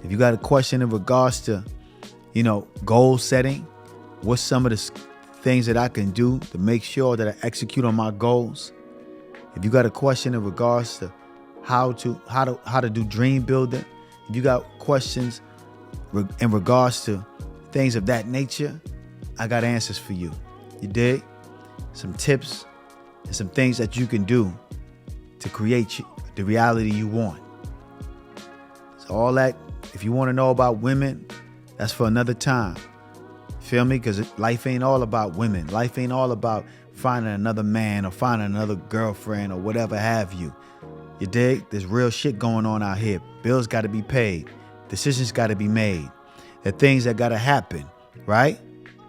If you got a question in regards to, goal setting, what's some of the things that I can do to make sure that I execute on my goals? If you got a question in regards to how to do dream building, if you got questions in regards to things of that nature, I got answers for you. You dig? Some tips and some things that you can do to create the reality you want. So all that, if you want to know about women, that's for another time. Feel me? Because life ain't all about women. Life ain't all about finding another man or finding another girlfriend or whatever have you. You dig? There's real shit going on out here. Bills got to be paid. Decisions got to be made. There are things that got to happen, right?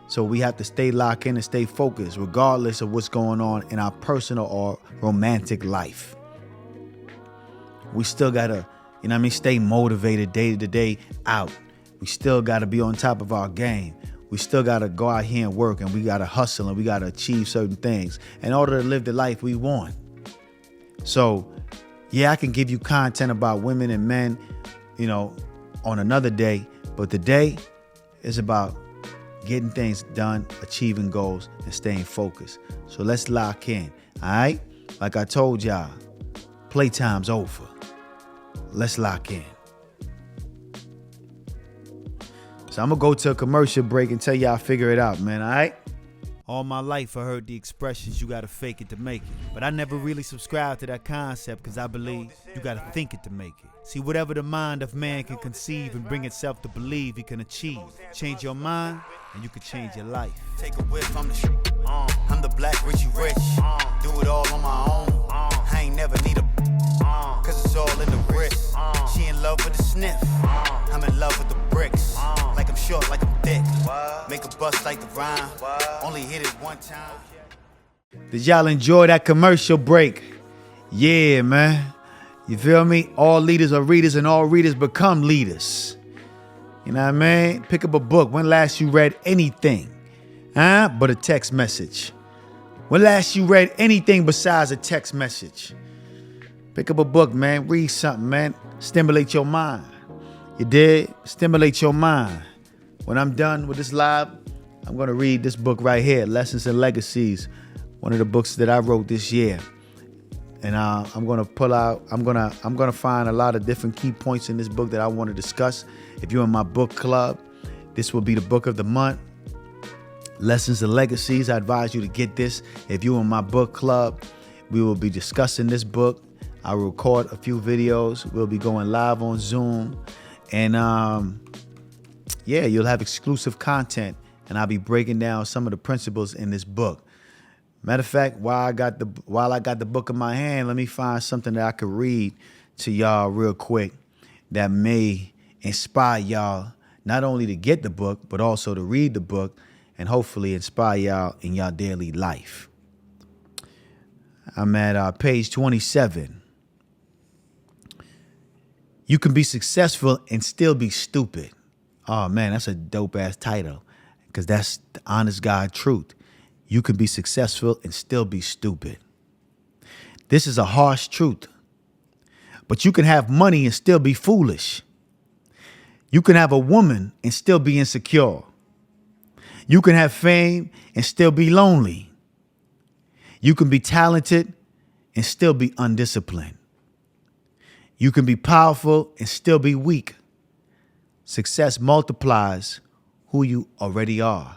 So we have to stay locked in and stay focused regardless of what's going on in our personal or romantic life. We still got to, stay motivated day to day out. We still got to be on top of our game. We still got to go out here and work, and we got to hustle, and we got to achieve certain things in order to live the life we want. So, yeah, I can give you content about women and men, on another day. But today is about getting things done, achieving goals, and staying focused. So let's lock in, all right? Like I told y'all, playtime's over. Let's lock in. So I'm going to go to a commercial break and tell y'all figure it out, man, all right? All my life I heard the expressions, you gotta fake it to make it. But I never really subscribed to that concept because I believe you gotta think it to make it. See, whatever the mind of man can conceive and bring itself to believe he can achieve. Change your mind and you can change your life. Take a whiff, I'm the black Richie Rich. Do it all on my own. I ain't never need a cause it's all in the wrist. She in love with the sniff. I'm in love bust like the rhyme. Only hit it one time. Did y'all enjoy that commercial break? Yeah, man. You feel me? All leaders are readers and all readers become leaders. You know what I mean? Pick up a book. When last you read anything? But a text message. When last you read anything besides a text message? Pick up a book, man. Read something, man. Stimulate your mind. You did? Stimulate your mind. When I'm done with this live, I'm going to read this book right here, Lessons and Legacies, one of the books that I wrote this year. And I'm going to find a lot of different key points in this book that I want to discuss. If you're in my book club, this will be the book of the month. Lessons and Legacies. I advise you to get this. If you're in my book club, we will be discussing this book. I will record a few videos. We'll be going live on Zoom. And you'll have exclusive content. And I'll be breaking down some of the principles in this book. Matter of fact, while I got the book in my hand, let me find something that I could read to y'all real quick that may inspire y'all not only to get the book, but also to read the book and hopefully inspire y'all in y'all daily life. I'm at page 27. You can be successful and still be stupid. Oh, man, that's a dope-ass title because that's the honest God truth. You can be successful and still be stupid. This is a harsh truth. But you can have money and still be foolish. You can have a woman and still be insecure. You can have fame and still be lonely. You can be talented and still be undisciplined. You can be powerful and still be weak. Success multiplies who you already are.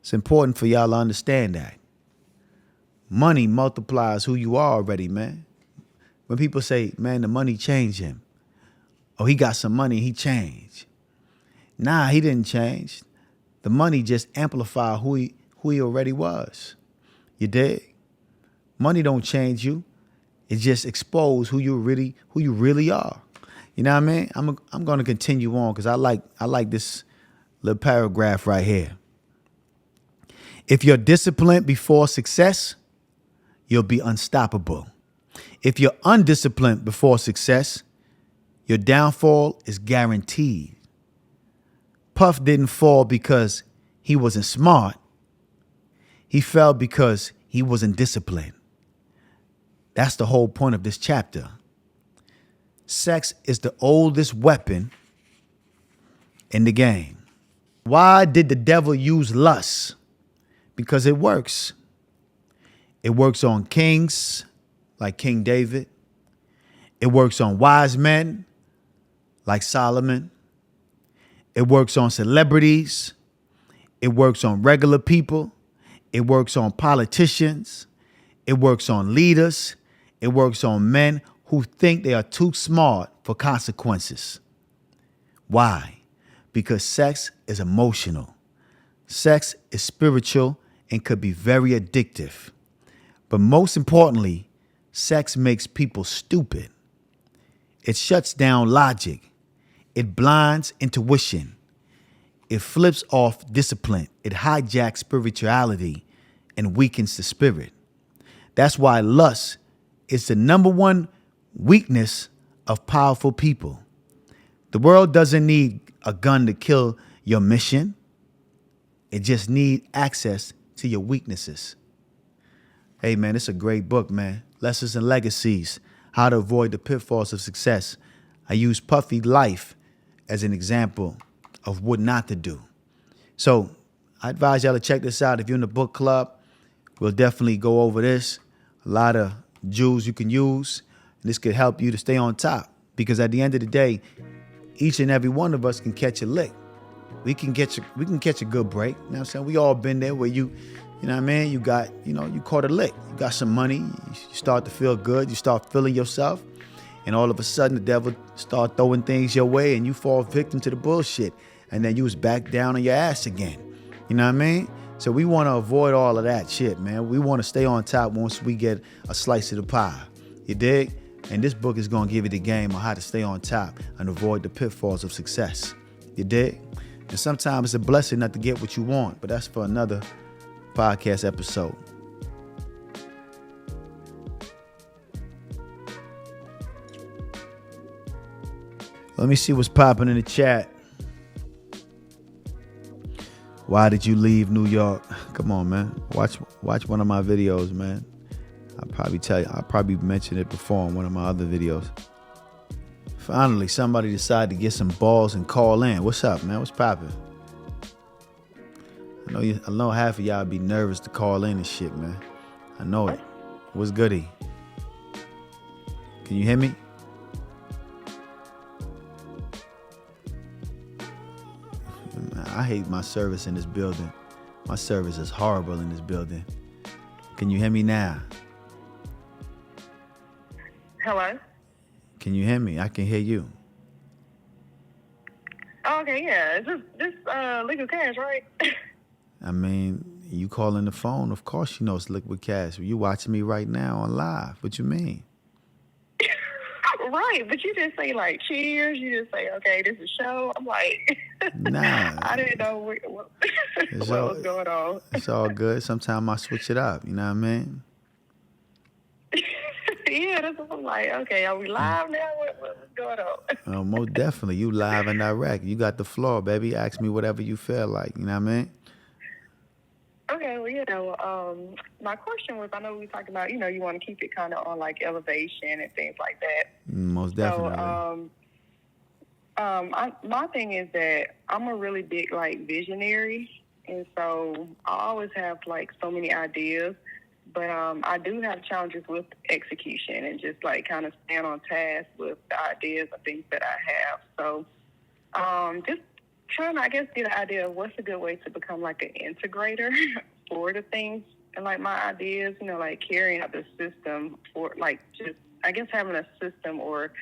It's important for y'all to understand that. Money multiplies who you are already, man. When people say, man, the money changed him. Oh, he got some money, he changed. Nah, he didn't change. The money just amplified who he already was. You dig? Money don't change you. It just exposes who you really are. You know what I mean? I'm going to continue on because I like this little paragraph right here. If you're disciplined before success, you'll be unstoppable. If you're undisciplined before success, your downfall is guaranteed. Puff didn't fall because he wasn't smart. He fell because he wasn't disciplined. That's the whole point of this chapter. Sex is the oldest weapon in the game. Why did the devil use lust? Because it works. It works on kings like King David. It works on wise men like Solomon. It works on celebrities. It works on regular people. It works on politicians. It works on leaders. It works on men who think they are too smart for consequences. Why? Because sex is emotional. Sex is spiritual and could be very addictive. But most importantly, sex makes people stupid. It shuts down logic. It blinds intuition. It flips off discipline. It hijacks spirituality and weakens the spirit. That's why lust is the number one weakness of powerful people. The world doesn't need a gun to kill your mission. It just needs access to your weaknesses. Hey, man, it's a great book, man. Lessons and Legacies, How to Avoid the Pitfalls of Success. I use Puffy life as an example of what not to do. So I advise y'all to check this out. If you're in the book club, we'll definitely go over this. A lot of jewels you can use. This could help you to stay on top. Because at the end of the day, each and every one of us can catch a lick. We can catch a good break. You know what I'm saying? We all been there where you know what I mean? You caught a lick. You got some money. You start to feel good. You start feeling yourself. And all of a sudden, the devil start throwing things your way and you fall victim to the bullshit. And then you was back down on your ass again. You know what I mean? So we want to avoid all of that shit, man. We want to stay on top once we get a slice of the pie. You dig? And this book is going to give you the game on how to stay on top and avoid the pitfalls of success. You dig? And sometimes it's a blessing not to get what you want, but that's for another podcast episode. Let me see what's popping in the chat. Why did you leave New York? Come on, man. Watch one of my videos, man. I'll probably mention it before in one of my other videos. Finally, somebody decided to get some balls and call in. What's up, man? What's popping? I know half of y'all be nervous to call in and shit, man. I know it. What's goody? Can you hear me? I hate my service in this building. My service is horrible in this building. Can you hear me now? Hello? Can you hear me? I can hear you. Oh, okay, yeah. Is this Liquid Cash, right? I mean, you calling the phone, of course you know it's Liquid Cash. You watching me right now on live. What you mean? Right, but you just say, like, cheers. You just say, okay, this is a show. I'm like, nah. I didn't know what was going on. It's all good. Sometimes I switch it up. You know what I mean? Yeah, that's what I'm like. Okay, are we live now? What's going on? Most definitely. You live and direct. You got the floor, baby. Ask me whatever you feel like. You know what I mean? Okay, well, my question was, I know we talked about, you want to keep it kind of on, like, elevation and things like that. Most definitely. So, my thing is that I'm a really big, like, visionary, and so I always have, like, so many ideas, but I do have challenges with execution and just, like, kind of staying on task with the ideas and things that I have. So, just trying to, I guess, get an idea of what's a good way to become, like, an integrator for the things and, like, my ideas, like, carrying out the system for, like, just, I guess, having a system or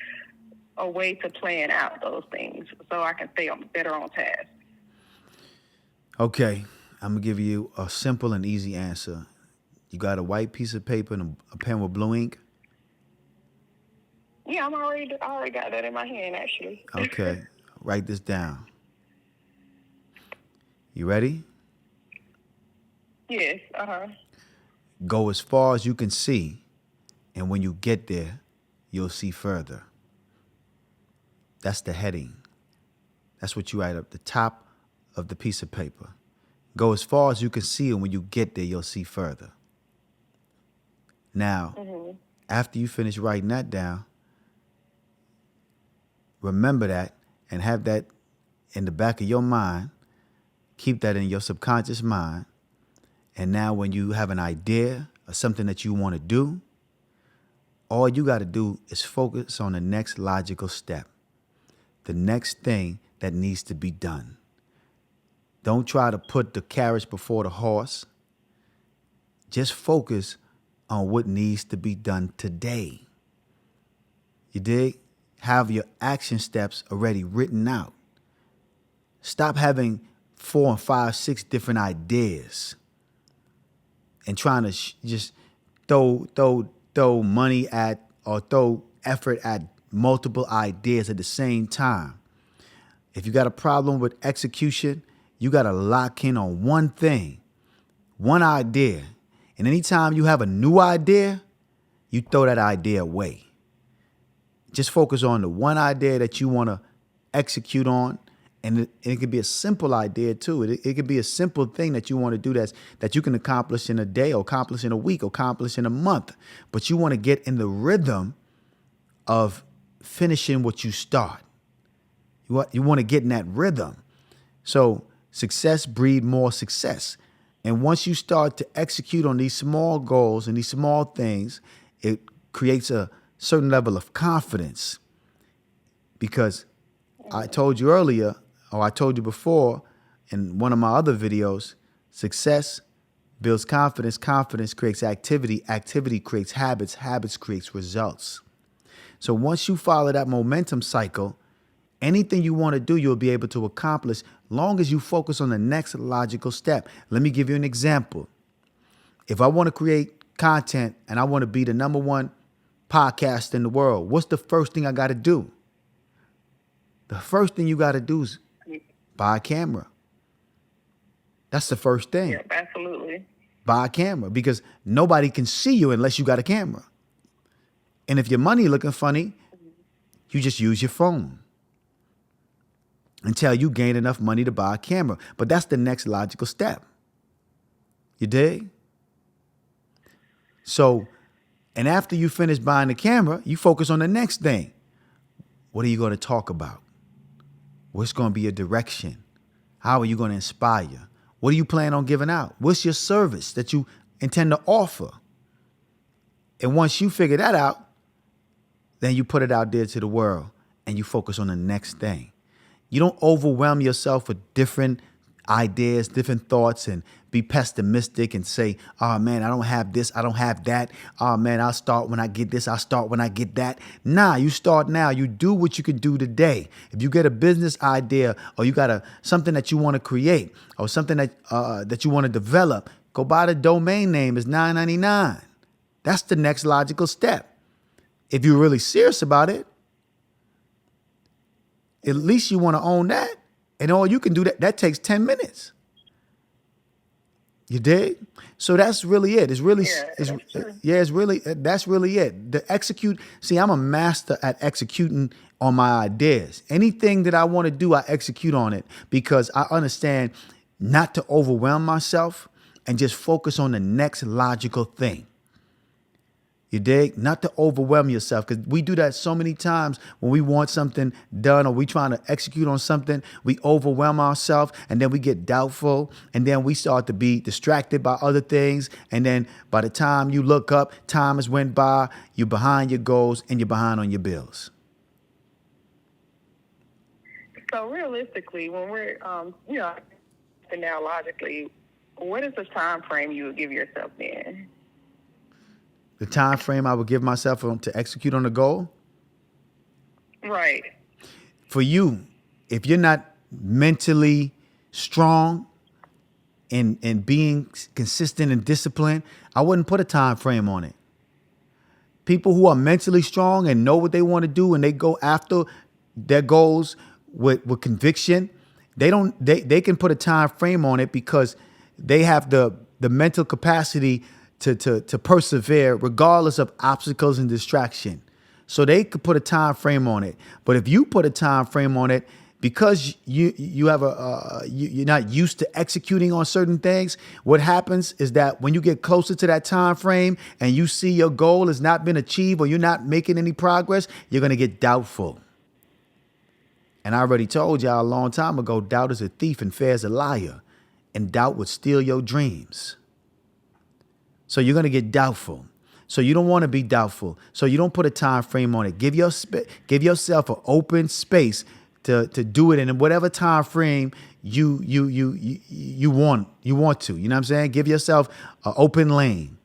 a way to plan out those things so I can stay better on task. Okay, I'm going to give you a simple and easy answer. You got a white piece of paper and a pen with blue ink? Yeah, I already got that in my hand, actually. Okay, write this down. You ready? Yes, Go as far as you can see, and when you get there, you'll see further. That's the heading. That's what you write up the top of the piece of paper. Go as far as you can see, and when you get there, you'll see further. Now, after you finish writing that down, remember that and have that in the back of your mind. Keep that in your subconscious mind. And now when you have an idea or something that you want to do, all you got to do is focus on the next logical step, the next thing that needs to be done. Don't try to put the carriage before the horse. Just focus on what needs to be done today. You dig? Have your action steps already written out. Stop having 4 and 5, 6 different ideas and trying to just throw money at or throw effort at multiple ideas at the same time. If you got a problem with execution, you got to lock in on one thing, one idea. And anytime you have a new idea, you throw that idea away. Just focus on the one idea that you want to execute on. And it could be a simple idea too. It could be a simple thing that you want to do that you can accomplish in a day or accomplish in a week or accomplish in a month. But you want to get in the rhythm of finishing what you start. You want to get in that rhythm. So success breeds more success. And once you start to execute on these small goals and these small things, it creates a certain level of confidence. Because I told you earlier, or I told you before in one of my other videos, success builds confidence. Confidence creates activity. Activity creates habits. Habits creates results. So once you follow that momentum cycle, anything you want to do, you'll be able to accomplish long as you focus on the next logical step. Let me give you an example. If I want to create content and I want to be the #1 podcast in the world, what's the first thing I got to do? The first thing you got to do is Buy a camera. That's the first thing. Yep, absolutely. Buy a camera, because nobody can see you unless you got a camera. And if your money looking funny, you just use your phone until you gain enough money to buy a camera. But that's the next logical step. You dig? So, and after you finish buying the camera, you focus on the next thing. What are you going to talk about? What's going to be your direction? How are you going to inspire? What do you plan on giving out? What's your service that you intend to offer? And once you figure that out, then you put it out there to the world and you focus on the next thing. You don't overwhelm yourself with different ideas, different thoughts, and be pessimistic and say, oh man, I don't have this, I don't have that. Oh man, I'll start when I get this, I'll start when I get that. Nah, you start now. You do what you can do today. If you get a business idea, or you got something that you want to create, or something that you want to develop, go buy the domain name. It's $9.99. That's the next logical step. If you're really serious about it, at least you want to own that. And all you can do, that takes 10 minutes. You dig? So that's really it. It's really, that's really it. The execute. See, I'm a master at executing on my ideas. Anything that I want to do, I execute on it, because I understand not to overwhelm myself and just focus on the next logical thing. You dig? Not to overwhelm yourself, because we do that so many times when we want something done, or we trying to execute on something. We overwhelm ourselves, and then we get doubtful, and then we start to be distracted by other things. And then by the time you look up, time has went by, you're behind your goals and you're behind on your bills. So realistically, when we're, now logically, what is the time frame you would give yourself then? The time frame I would give myself to execute on the goal? Right. For you, if you're not mentally strong and being consistent and disciplined, I wouldn't put a time frame on it. People who are mentally strong and know what they want to do, and they go after their goals with conviction, they can put a time frame on it, because they have the mental capacity to persevere regardless of obstacles and distraction. So they could put a time frame on it. But if you put a time frame on it, because you have you're not used to executing on certain things, what happens is that when you get closer to that time frame and you see your goal has not been achieved, or you're not making any progress, you're going to get doubtful. And I already told y'all a long time ago, doubt is a thief and fear is a liar. And doubt would steal your dreams. So you're going to get doubtful. So you don't want to be doubtful. So you don't put a time frame on it. Give yourself an open space to do it in whatever time frame you want to. You know what I'm saying? Give yourself an open lane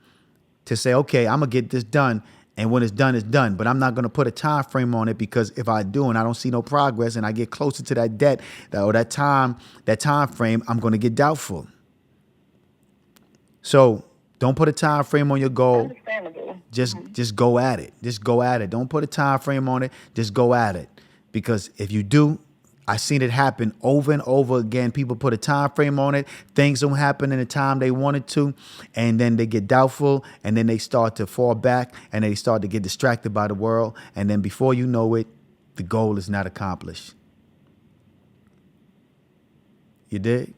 to say, okay, I'm going to get this done. And when it's done, it's done. But I'm not going to put a time frame on it, because if I do and I don't see no progress and I get closer to that debt or that time frame, I'm going to get doubtful. So don't put a time frame on your goal. Understandable. Just go at it. Just go at it. Don't put a time frame on it. Just go at it. Because if you do, I've seen it happen over and over again. People put a time frame on it. Things don't happen in the time they wanted to. And then they get doubtful. And then they start to fall back. And they start to get distracted by the world. And then before you know it, the goal is not accomplished. You dig?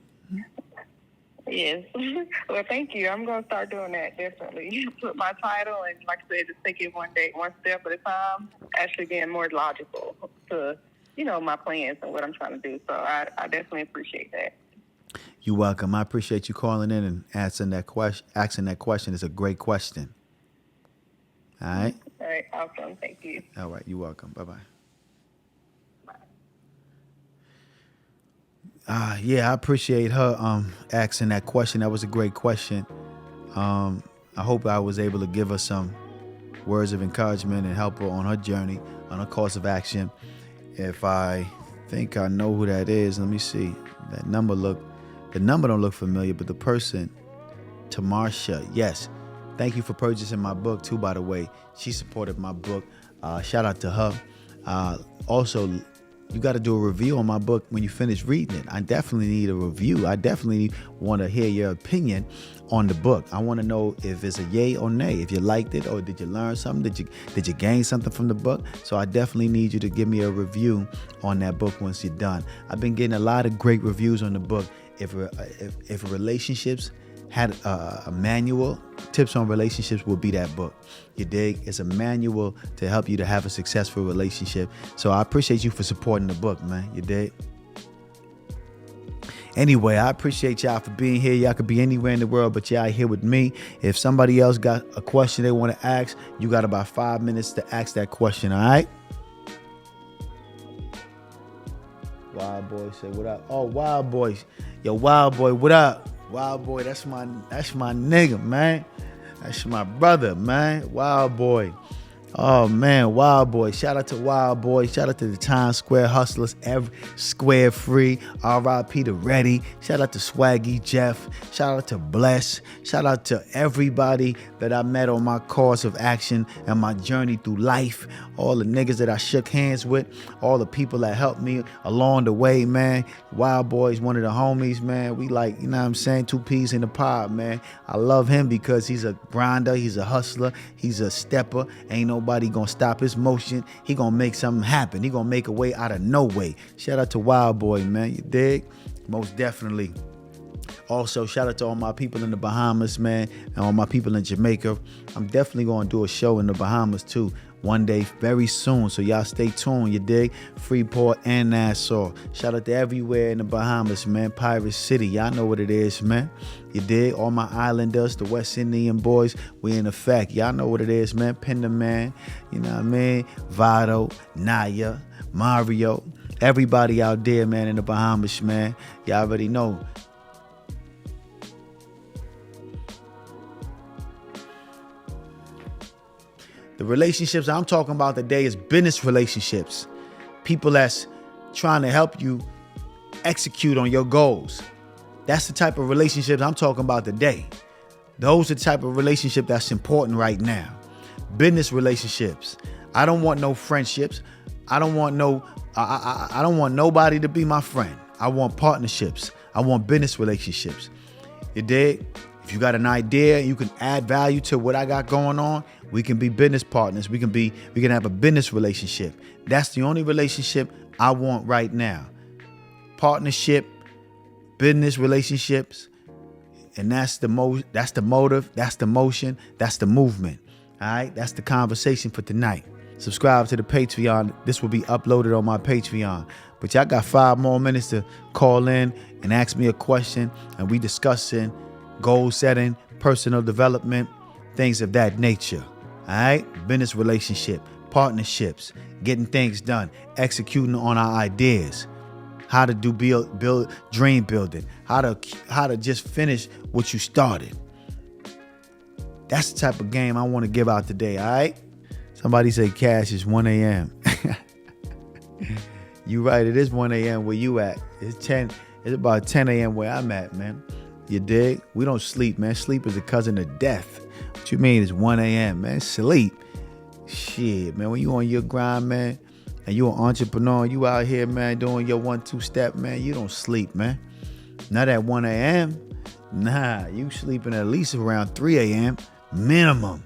Yes. Well, thank you. I'm going to start doing that, definitely. Put my title, and like I said, just take it one step at a time, actually being more logical to, my plans and what I'm trying to do. So I definitely appreciate that. You're welcome. I appreciate you calling in and asking that question. It's a great question. All right? All right. Awesome. Thank you. All right. You're welcome. Bye-bye. Yeah, I appreciate her asking that question. That was a great question. I hope I was able to give her some words of encouragement and help her on her journey, on her course of action. If I think I know who that is, let me see. The number don't look familiar, but the person, Tamarsha, yes. Thank you for purchasing my book too, by the way. She supported my book. Shout out to her. Also, You got to do a review on my book when you finish reading it. I definitely need a review. I definitely want to hear your opinion on the book. I want to know if it's a yay or nay, if you liked it or did you learn something, did you gain something from the book. So I definitely need you to give me a review on that book once you're done. I've been getting a lot of great reviews on the book. If relationships had a manual, tips on relationships will be that book. You dig? It's a manual to help you to have a successful relationship. So I appreciate you for supporting the book, man. You dig? Anyway, I appreciate y'all for being here. Y'all could be anywhere in the world, but y'all here with me. If somebody else got a question they want to ask, you got about 5 minutes to ask that question, all right? Wild Boy said, what up? Oh, Wild Boy. Yo, Wild Boy, what up? Wild Boy, that's my nigga, man. That's my brother, man. Wild Boy. Oh, man, Wild Boy. Shout out to Wild Boy. Shout out to the Times Square Hustlers, every Square Free. R.I.P. to Reddy. Shout out to Swaggy Jeff. Shout out to Bless. Shout out to everybody that I met on my course of action and my journey through life. All the niggas that I shook hands with. All the people that helped me along the way, man. Wild Boy's one of the homies, man. We like, you know what I'm saying, two peas in the pod, man. I love him because he's a grinder. He's a hustler. He's a stepper. Ain't nobody gonna stop his motion. He gonna make something happen. He gonna make a way out of no way. Shout out to Wild Boy, man. You dig? Most definitely. Also, shout out to all my people in the Bahamas, man, and all my people in Jamaica. I'm definitely gonna do a show in the Bahamas too one day very soon, so y'all stay tuned. You dig? Freeport and Nassau. Shout out to everywhere in the Bahamas, man. Pirate City, y'all know what it is, man. You dig? All my islanders, the West Indian boys, we in effect. Y'all know what it is, man. Pender Man, you know what I mean? Vado, Naya, Mario, everybody out there, man, in the Bahamas, man. Y'all already know. The relationships I'm talking about today is business relationships. People that's trying to help you execute on your goals. That's the type of relationships I'm talking about today. Those are the type of relationship that's important right now. Business relationships. I don't want no friendships. I don't want nobody to be my friend. I want partnerships. I want business relationships. You dig? If you got an idea, you can add value to what I got going on. We can be business partners. We can have a business relationship. That's the only relationship I want right now. Partnership, business relationships, and that's the motive, that's the motion, that's the movement. All right, that's the conversation for tonight. Subscribe to the Patreon. This will be uploaded on my Patreon. But y'all got 5 more minutes to call in and ask me a question, and we discussing goal setting, personal development, things of that nature. All right? Business relationship, partnerships, getting things done, executing on our ideas, how to do build dream building, how to just finish what you started. That's the type of game I want to give out today, all right? Somebody say cash is 1 a.m. You right, it is 1 a.m. where you at. It's about 10 a.m. where I'm at, man. You dig? We don't sleep, man. Sleep is a cousin of death. What you mean it's 1 a.m., man? Sleep. Shit, man. When you on your grind, man, and you an entrepreneur, you out here, man, doing your 1-2 step, man, you don't sleep, man. Not at 1 a.m. Nah, you sleeping at least around 3 a.m. minimum.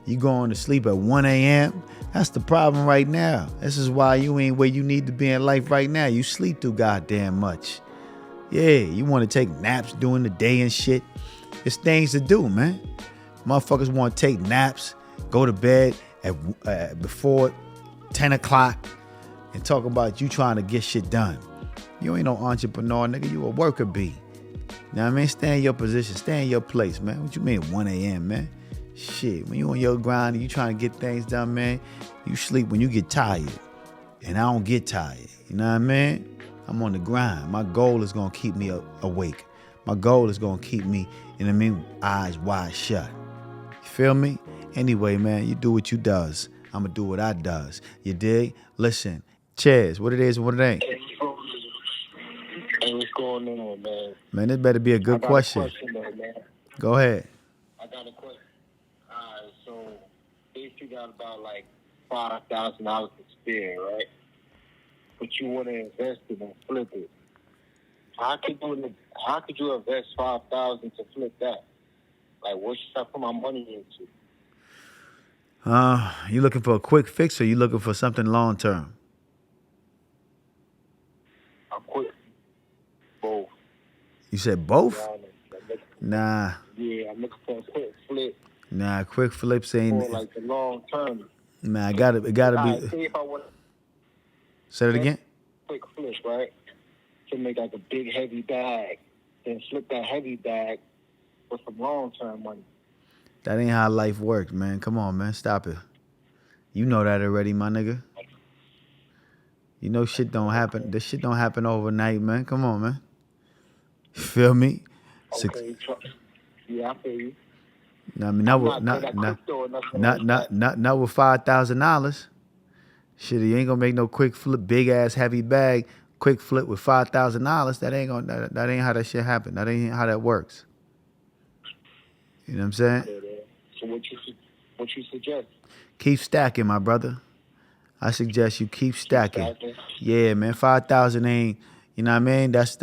You going to sleep at 1 a.m.? That's the problem right now. This is why you ain't where you need to be in life right now. You sleep too goddamn much. Yeah, you want to take naps during the day and shit. It's things to do, man. Motherfuckers want to take naps, go to bed at before 10 o'clock and talk about you trying to get shit done. You ain't no entrepreneur, nigga. You a worker bee. You know what I mean? Stay in your position. Stay in your place, man. What you mean 1 a.m., man? Shit, when you on your grind and you trying to get things done, man, you sleep when you get tired. And I don't get tired. You know what I mean? I'm on the grind. My goal is going to keep me awake. My goal is going to keep me, you know what I mean, eyes wide shut. You feel me? Anyway, man, you do what you does. I'm going to do what I does. You dig? Listen, cheers. What it is and what it ain't. Hey, what's going on, man? Man, this better be a good question. Though, man. Go ahead. I got a question. All right, so basically got about like $5,000 to spare, right? but you want to invest it and flip it. How could you invest $5,000 to flip that? Like, what should I put my money into? You looking for a quick fix, or you looking for something long term? A quick both. You said both? I'm looking for a quick flip. Nah, quick flips ain't. For like the long term. Man, it gotta be. See if I want Say it again. quick flip, right? To make like a big heavy bag, then flip that heavy bag for some long term money. That ain't how life works, man. Come on, man. Stop it. You know that already, my nigga. You know shit don't happen. This shit don't happen overnight, man. Come on, man. You feel me? Okay, yeah, I feel you. I mean, not with $5,000. Shit, you ain't gonna make no quick flip, big ass heavy bag, quick flip with $5,000. That ain't how that shit happen. That ain't how that works. You know what I'm saying? So what you suggest? Keep stacking, my brother. I suggest you keep stacking. Yeah, man. 5,000 ain't. You know what I mean? That's.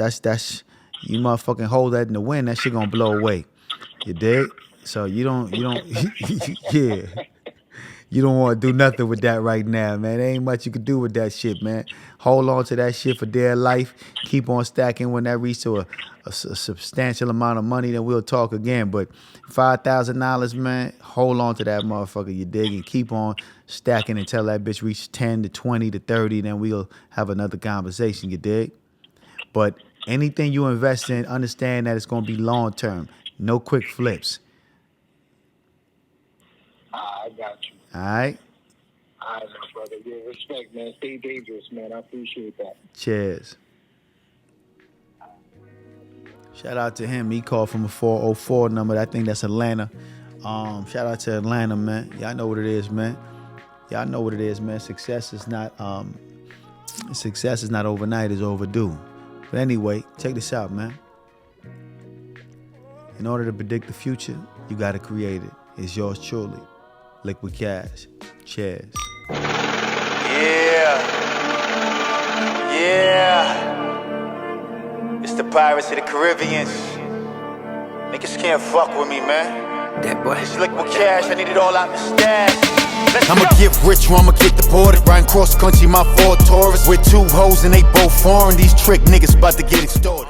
You motherfucking hold that in the wind. That shit gonna blow away. You dig? So you don't. Yeah. You don't want to do nothing with that right now, man. There ain't much you can do with that shit, man. Hold on to that shit for dear life. Keep on stacking. When that reaches to a substantial amount of money, then we'll talk again. But $5,000, man, hold on to that motherfucker, you dig? And keep on stacking until that bitch reaches 10 to 20 to 30, then we'll have another conversation, you dig? But anything you invest in, understand that it's going to be long term. No quick flips. I got you. All right? All right, my brother. Yeah, respect, man. Stay dangerous, man. I appreciate that. Cheers. Shout out to him. He called from a 404 number. I think that's Atlanta. Shout out to Atlanta, man. Y'all know what it is, man. Y'all know what it is, man. Success is not overnight, it's overdue. But anyway, check this out, man. In order to predict the future, you got to create it. It's yours truly. Liquid Cash. Cheers. Yeah. It's the Pirates of the Caribbean. Niggas can't fuck with me, man. That boy. It's Liquid Cash, I need it all out the stash. I'ma get rich or I'ma get deported. Riding cross country, my Ford Taurus. With two hoes and they both foreign. These trick niggas about to get extorted.